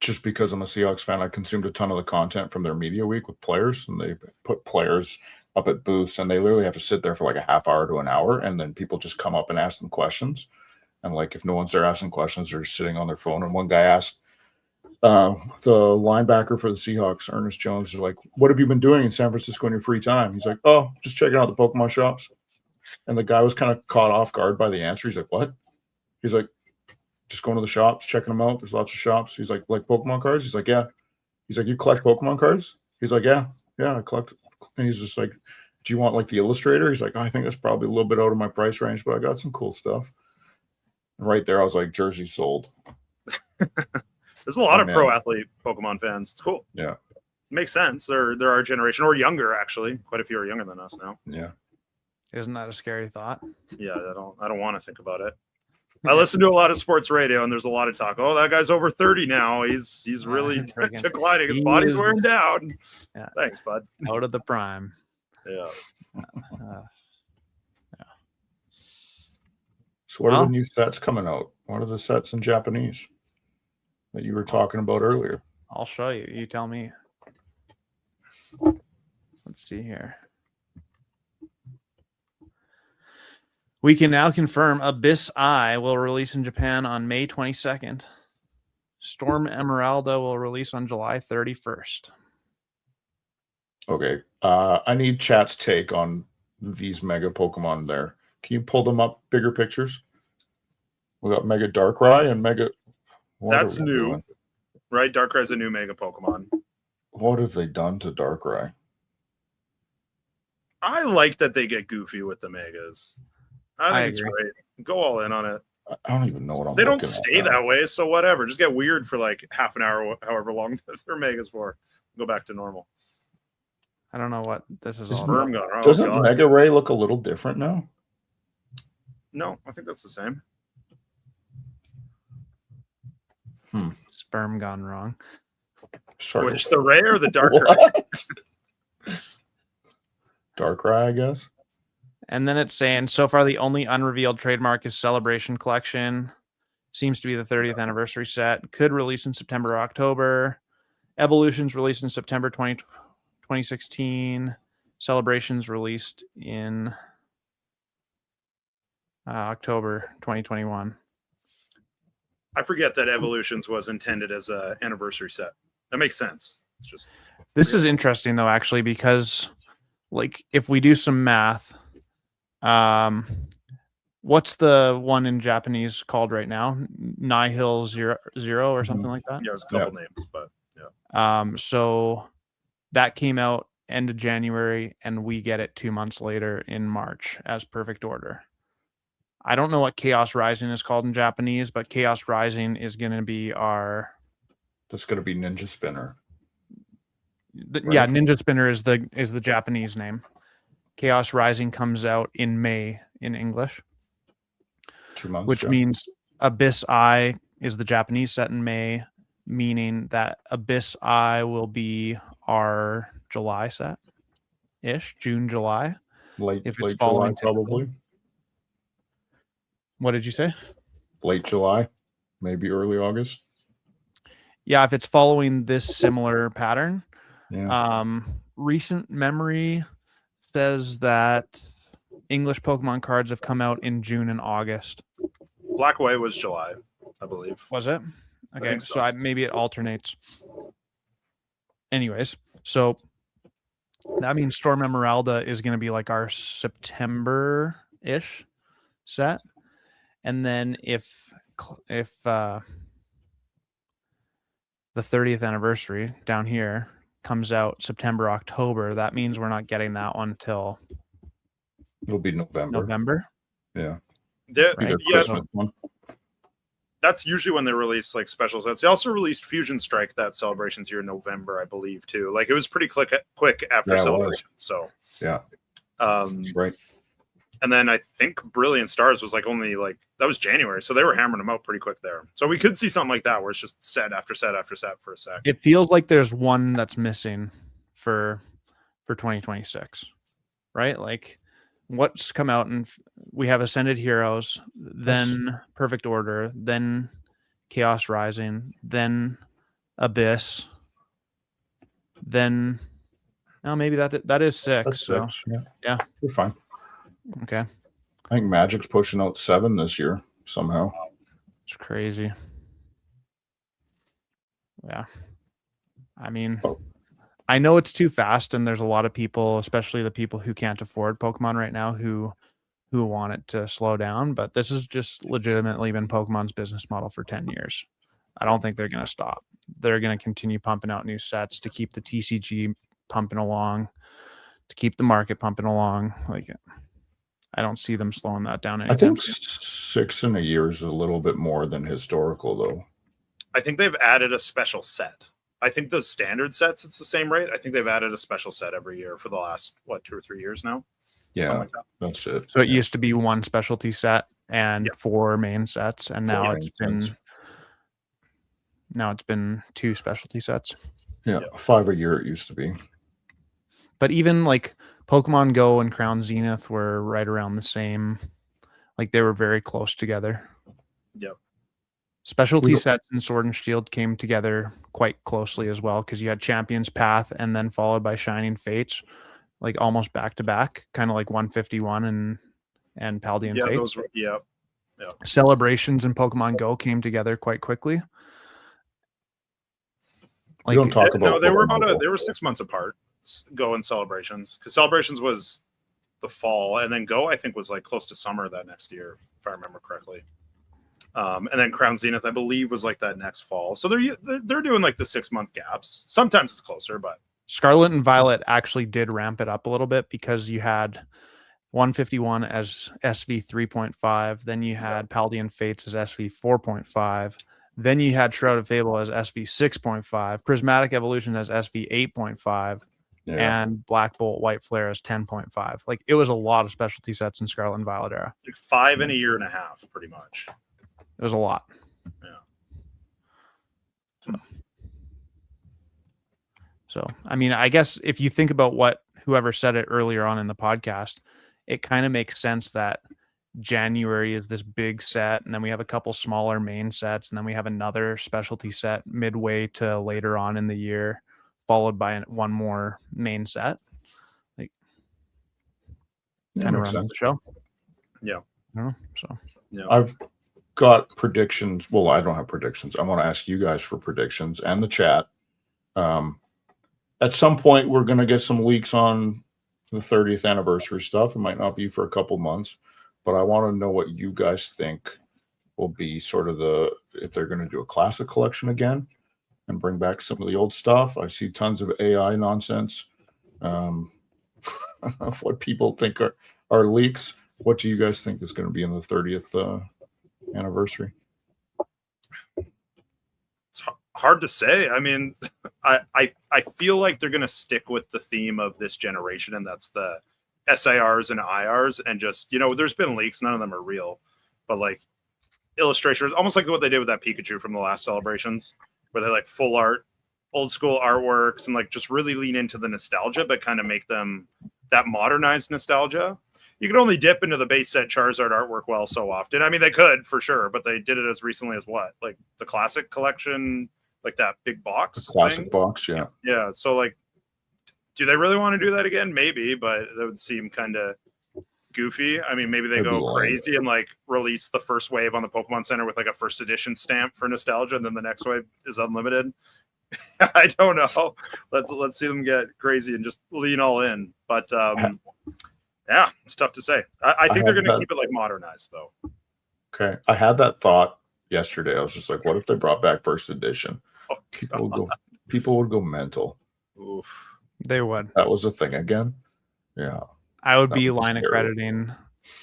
just because I'm a Seahawks fan, I consumed a ton of the content from their media week with players, and they put players up at booths, and they literally have to sit there for like a half hour to an hour, and then people just come up and ask them questions. And like if no one's there asking questions, they're just sitting on their phone. And one guy asked the linebacker for the Seahawks, Ernest Jones, like, "What have you been doing in San Francisco in your free time?" He's like, "Oh, just checking out the Pokemon shops." And the guy was kind of caught off guard by the answer. He's like, "What?" He's like, "Just going to the shops, checking them out. There's lots of shops." He's like Pokemon cards? He's like, "Yeah." He's like, "You collect Pokemon cards?" He's like, Yeah, I collect." And he's just like, "Do you want like the Illustrator?" He's like, "I think that's probably a little bit out of my price range, but I got some cool stuff." And right there, I was like, "Jersey sold." There's a lot of pro athlete Pokemon fans. It's cool. Yeah. Makes sense. They're our generation or younger, actually. Quite a few are younger than us now. Yeah. Isn't that a scary thought? Yeah, I don't want to think about it. I listen to a lot of sports radio, and there's a lot of talk. Oh, that guy's over 30 now. He's really declining. His body's wearing down. Yeah. Thanks, bud. Out of the prime. Yeah. So what are the new sets coming out? What are the sets in Japanese that you were talking about earlier? I'll show you. You tell me. Let's see here. We can now confirm Abyss Eye will release in Japan on May 22nd. Storm Emeralda will release on July 31st. Okay. I need chat's take on these mega Pokemon there. Can you pull them up, bigger pictures? We got Mega Darkrai and Mega... That's new, right? Darkrai is a new mega Pokemon. What have they done to Darkrai? I like that they get goofy with the megas. I think it's great. Go all in on it. I don't even know what I'm They don't stay that way, so whatever. Just get weird for like half an hour, however long their megas for. Go back to normal. I don't know what this is all about. Doesn't Mega Ray look a little different now? No, I think that's the same. Sperm gone wrong. Sorry. Which, the Ray or the Darkrai? Darkrai, I guess. And then it's saying, so far the only unrevealed trademark is Celebration Collection. Seems to be the 30th anniversary set. Could release in September or October. Evolutions released in September 2016. Celebrations released in October 2021. I forget that Evolutions was intended as an anniversary set. That makes sense. It's just this is interesting though, actually, because like if we do some math, what's the one in Japanese called right now? Nihil zero or something like that. Yeah, there's a couple names, but yeah. So that came out end of January, and we get it 2 months later in March as Perfect Order. I don't know what Chaos Rising is called in Japanese, but Chaos Rising is going to be our... That's going to be Ninja Spinner. Right? Yeah, Ninja Spinner is the Japanese name. Chaos Rising comes out in May in English. 2 months. Which means Abyss Eye is the Japanese set in May, meaning that Abyss Eye will be our July set-ish, June, July. Late July, probably. What did you say? Late July, maybe early August. Yeah, if it's following this similar pattern. Yeah. Recent memory says that English Pokemon cards have come out in June and August. Black White was July, I believe. Was it? Okay, so maybe it alternates. Anyways, so that means Storm Emeralda is going to be like our September-ish set. And then if the 30th anniversary down here comes out September, October, that means we're not getting that one till it'll be November. Yeah. Right? Yeah. That's usually when they release like special sets. They also released Fusion Strike that Celebrations here in November, I believe, too. Like it was pretty quick after Celebration. So yeah. Right. And then I think Brilliant Stars was like only like that was January, so they were hammering them out pretty quick there. So we could see something like that where it's just set after set after set for a sec. It feels like there's one that's missing for 2026, right? Like what's come out, and we have Ascended Heroes, then Perfect Order, then Chaos Rising, then Abyss, then maybe that is 6. That's so 6, yeah, we're fine. Okay. I think Magic's pushing out 7 this year somehow. It's crazy. Yeah. I mean, I know it's too fast, and there's a lot of people, especially the people who can't afford Pokemon right now, who want it to slow down, but this has just legitimately been Pokemon's business model for 10 years. I don't think they're going to stop. They're going to continue pumping out new sets to keep the TCG pumping along, to keep the market pumping along. Like, I don't see them slowing that down. I think 6 in a year is a little bit more than historical, though. I think they've added a special set. I think the standard sets, it's the same rate. I think they've added a special set every year for the last, 2 or 3 years now? Yeah, like that. That's it. So it used to be 1 specialty set and 4 main sets, and now it's been 2 specialty sets. Yeah, 5 a year it used to be. But even like Pokemon Go and Crown Zenith were right around the same. Like they were very close together. Yep. Specialty sets in Sword and Shield came together quite closely as well, because you had Champion's Path and then followed by Shining Fates, like almost back to back, kind of like 151 and Paldean Fates. Those were, Celebrations in Pokemon Go came together quite quickly. Like, we don't talk about. No, they were 6 months apart. Go and Celebrations, because Celebrations was the fall, and then Go I think was like close to summer that next year, if I remember correctly. And then Crown Zenith I believe was like that next fall. So they're doing like the 6 month gaps. Sometimes it's closer, but Scarlet and Violet actually did ramp it up a little bit, because you had 151 as SV 3.5, then you had Paldean Fates as SV 4.5. Then you had Shroud of Fable as SV 6.5, Prismatic Evolution as SV 8.5, and Black Bolt White Flare as 10.5. Like it was a lot of specialty sets in Scarlet and Violet era. Like 5 in a year and a half, pretty much. It was a lot. Yeah. So I mean, I guess if you think about what whoever said it earlier on in the podcast, it kind of makes sense that January is this big set, and then we have a couple smaller main sets, and then we have another specialty set midway to later on in the year, followed by one more main set. Like, kind of runs the show. Yeah. I've got predictions. Well, I don't have predictions. I want to ask you guys for predictions and the chat. At some point, we're going to get some leaks on the 30th anniversary stuff. It might not be for a couple months, but I want to know what you guys think will be sort of if they're going to do a classic collection again and bring back some of the old stuff. I see tons of AI nonsense of what people think are leaks. What do you guys think is going to be in the 30th anniversary? It's hard to say. I mean, I feel like they're going to stick with the theme of this generation, and that's the SIRs and IRs, and just, there's been leaks, none of them are real, but like illustrators, almost like what they did with that Pikachu from the last Celebrations, where they like full art, old school artworks, and like just really lean into the nostalgia, but kind of make them that modernized nostalgia. You can only dip into the base set Charizard artwork well so often. I mean, they could for sure, but they did it as recently as what? Like the classic collection, like that big box. The classic box, yeah. Yeah. So like, do they really want to do that again? Maybe, but that would seem kind of goofy. I mean, maybe they go crazy and like release the first wave on the Pokemon Center with like a first edition stamp for nostalgia, and then the next wave is unlimited. I don't know. Let's see them get crazy and just lean all in. But yeah, it's tough to say. I think they're going to keep it like modernized though. Okay, I had that thought yesterday. I was just like, what if they brought back first edition? People would go mental. Oof. They would. That was a thing again. Yeah. I would be line accrediting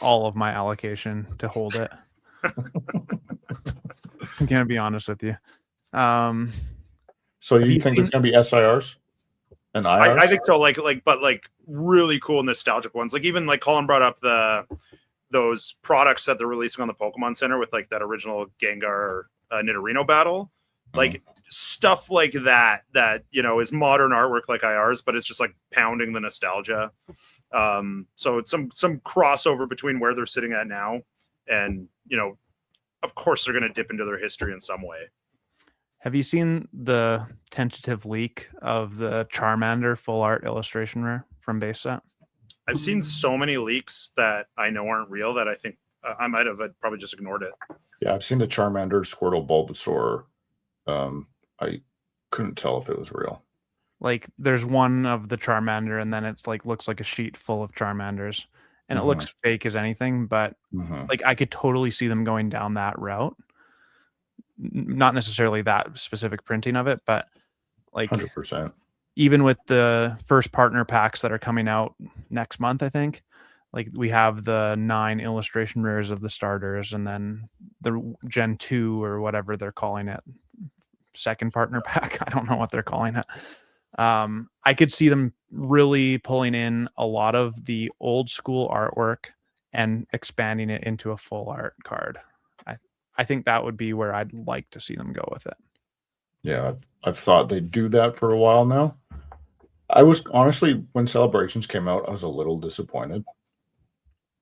all of my allocation to hold it. I'm gonna be honest with you. So you think it's gonna be SIRs and IRs? I think so. But really cool nostalgic ones. Like even like Colin brought up those products that they're releasing on the Pokemon Center with like that original Gengar Nidorino battle. Like stuff like that is modern artwork like IRs, but it's just like pounding the nostalgia. So it's some crossover between where they're sitting at now and, of course they're going to dip into their history in some way. Have you seen the tentative leak of the Charmander full art illustration rare from base set? I've seen so many leaks that I know aren't real that I think I might have probably just ignored it. Yeah, I've seen the Charmander, Squirtle, Bulbasaur. I couldn't tell if it was real. Like there's one of the Charmander, and then it's like looks like a sheet full of Charmanders, and it looks fake as anything, but like I could totally see them going down that route. Not necessarily that specific printing of it, but like 100%. Even with the first partner packs that are coming out next month, I think, like we have the 9 illustration rares of the starters, and then the Gen 2 or whatever they're calling it second partner pack. I don't know what they're calling it. I could see them really pulling in a lot of the old school artwork and expanding it into a full art card. I think that would be where I'd like to see them go with it. Yeah, I've thought they'd do that for a while now. I was honestly, when Celebrations came out, I was a little disappointed.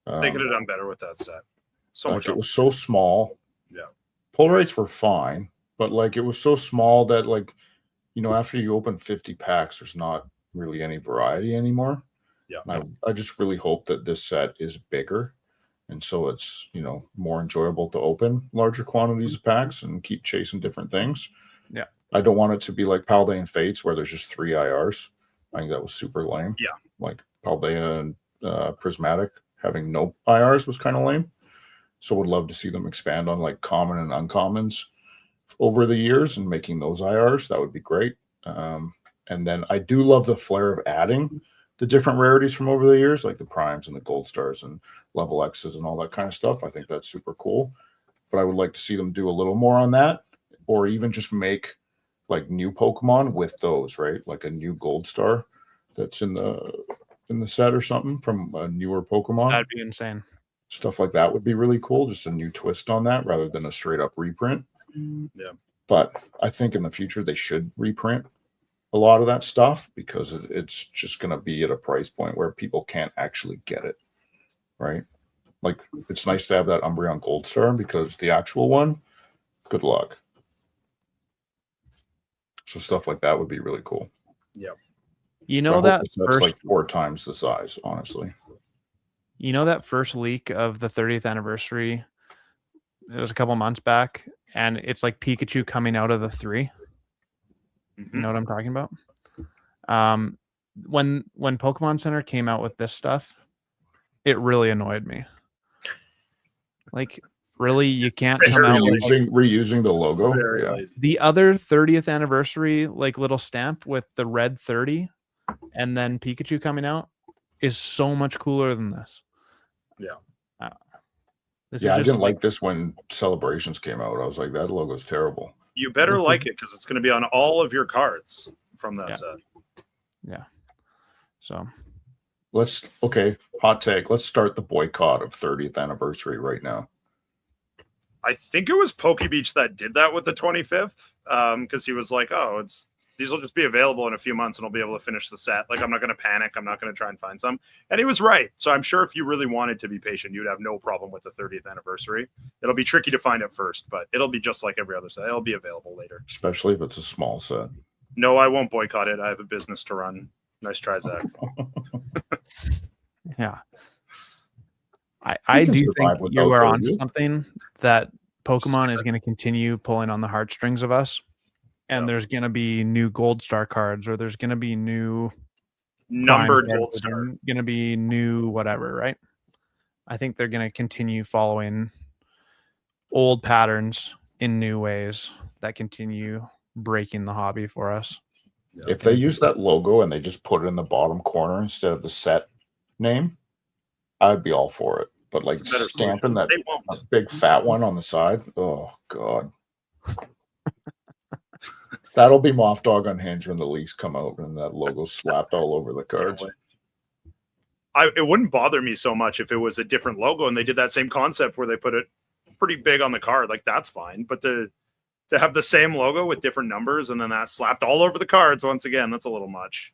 They could have done better with that set. So like much. It was so small. Yeah. Pull rates were fine, but like it was so small that like, you know, after you open 50 packs, there's not really any variety anymore. Yeah. And I just really hope that this set is bigger. And so it's, you know, more enjoyable to open larger quantities of packs and keep chasing different things. Yeah. I don't want it to be like Paldea Fates where there's just 3 IRs. I think that was super lame. Yeah. Like Paldea and Prismatic having no IRs was kind of lame. So would love to see them expand on like common and uncommons over the years and making those IRs. That would be great. And then I do love the flair of adding the different rarities from over the years, like the primes and the gold stars and level X's and all that kind of stuff. I think that's super cool. But I would like to see them do a little more on that, or even just make like new Pokemon with those, right? Like a new gold star that's in the set or something from a newer Pokemon. That'd be insane. Stuff like that would be really cool. Just a new twist on that rather than a straight up reprint. Yeah. But I think in the future they should reprint a lot of that stuff because it's just going to be at a price point where people can't actually get it, right? Like it's nice to have that Umbreon Gold Star because the actual one, good luck. So stuff like that would be really cool. Yeah. You know that that's like 4 times the size, honestly. You know that first leak of the 30th anniversary? It was a couple months back, and it's like Pikachu coming out of the 3. Mm-hmm. You know what I'm talking about? When Pokemon Center came out with this stuff, it really annoyed me. Like, really, you can't come out with reusing the logo. Yeah. The other 30th anniversary, like little stamp with the red 30, and then Pikachu coming out is so much cooler than this. Yeah. I didn't like this when Celebrations came out. I was like, that logo's terrible. You better like it because it's going to be on all of your cards from that set. Yeah. So hot take. Let's start the boycott of 30th anniversary right now. I think it was Poke Beach that did that with the 25th because he was like, oh, these will just be available in a few months and I'll be able to finish the set. Like, I'm not going to panic. I'm not going to try and find some. And he was right. So I'm sure if you really wanted to be patient, you'd have no problem with the 30th anniversary. It'll be tricky to find it first, but it'll be just like every other set. It'll be available later. Especially if it's a small set. No, I won't boycott it. I have a business to run. Nice try, Zach. Yeah. I do think you are on something that Pokemon is going to continue pulling on the heartstrings of us. And there's going to be new gold star cards, or there's going to be new numbered gold star, going to be new whatever, right? I think they're going to continue following old patterns in new ways that continue breaking the hobby for us. If they use that logo and they just put it in the bottom corner instead of the set name, I'd be all for it. But like stamping that big fat one on the side, oh God. That'll be Moffdawg Unhinged when the leaks come out and that logo slapped all over the cards. It wouldn't bother me so much if it was a different logo and they did that same concept where they put it pretty big on the card. Like, that's fine. But to have the same logo with different numbers and then that slapped all over the cards, once again, that's a little much.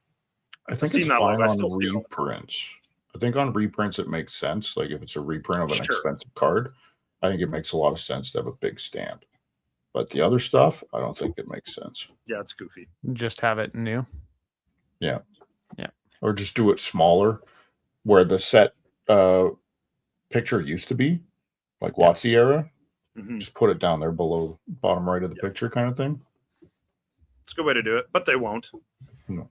I think it's fine on reprints. I think on reprints it makes sense. Like if it's a reprint of an expensive card, I think it makes a lot of sense to have a big stamp. But the other stuff, I don't think it makes sense. Yeah, it's goofy. Just have it new. Yeah. Yeah. Or just do it smaller where the set picture used to be, like WotC era. Mm-hmm. Just put it down there below bottom right of the picture kind of thing. It's a good way to do it, but they won't. No.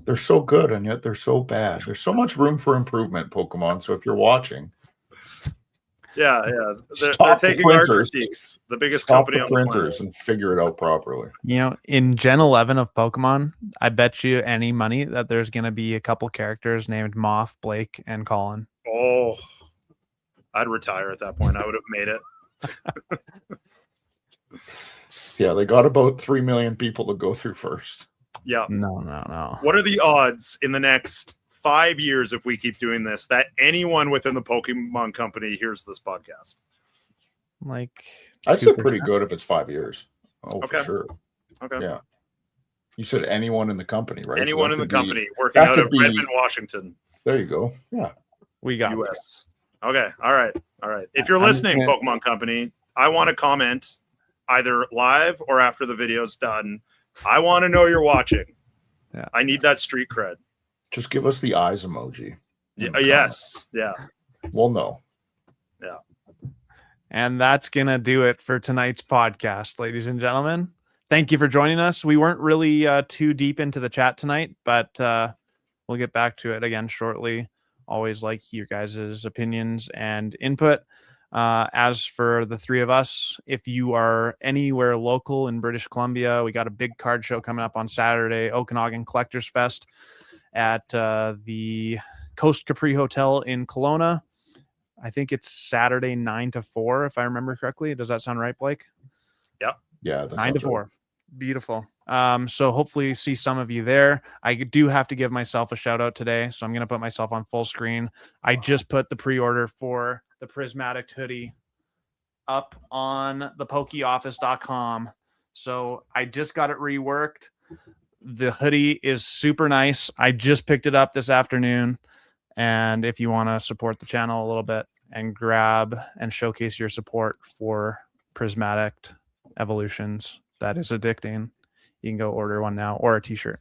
They're so good, and yet they're so bad. There's so much room for improvement, Pokemon. So if you're watching... Yeah. They're taking our critiques. The biggest company on the printers and figure it out properly. You know, in Gen 11 of Pokemon, I bet you any money that there's going to be a couple characters named Moff, Blake, and Colin. Oh, I'd retire at that point. I would have made it. Yeah, they got about 3 million people to go through first. Yeah. No. What are the odds in the next 5 years, if we keep doing this, that anyone within the Pokemon company hears this podcast? Like, I'd say 2%. pretty good if it's 5 years. Oh, Okay. for sure. Okay. Yeah. You said anyone in the company, right? Anyone So in the that could company be, working that out could of be- Redmond, Washington, there you go. Yeah. We got US. Okay. All right. If you're I'm just listening, gonna- Pokemon Company, I want to comment either live or after the video's done. I want to know you're watching. Yeah. I need that street cred. Just give us the eyes emoji. Yeah, yes. Yeah. We'll know. And that's going to do it for tonight's podcast, ladies and gentlemen. Thank you for joining us. We weren't really too deep into the chat tonight, but we'll get back to it again shortly. Always like your guys' opinions and input. As for the three of us, if you are anywhere local in British Columbia, we got a big card show coming up on Saturday, Okanagan Collectors Fest at the Coast Capri Hotel in Kelowna. I think it's Saturday 9 to 4, if I remember correctly. Does that sound right, Blake? Yeah. That 9 to sounds 4. right. Beautiful. So hopefully see some of you there. I do have to give myself a shout out today, so I'm going to put myself on full screen. I just put the pre-order for the Prismatic hoodie up on the pokeoffice.com. So I just got it reworked. The hoodie is super nice. I just picked it up this afternoon. And if you want to support the channel a little bit and grab and showcase your support for Prismatic Evolutions, that is addicting, you can go order one now, or a t-shirt.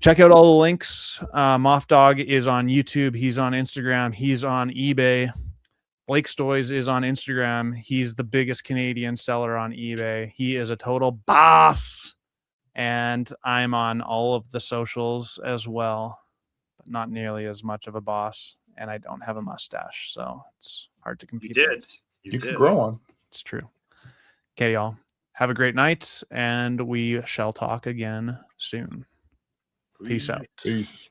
Check out all the links. Moffdawg is on YouTube. He's on Instagram. He's on eBay. Blakestoise is on Instagram. He's the biggest Canadian seller on eBay. He is a total boss. And I'm on all of the socials as well, but not nearly as much of a boss. And I don't have a mustache, so it's hard to compete. You can grow on. It's true. Okay, y'all. Have a great night, and we shall talk again soon. Peace out. Peace.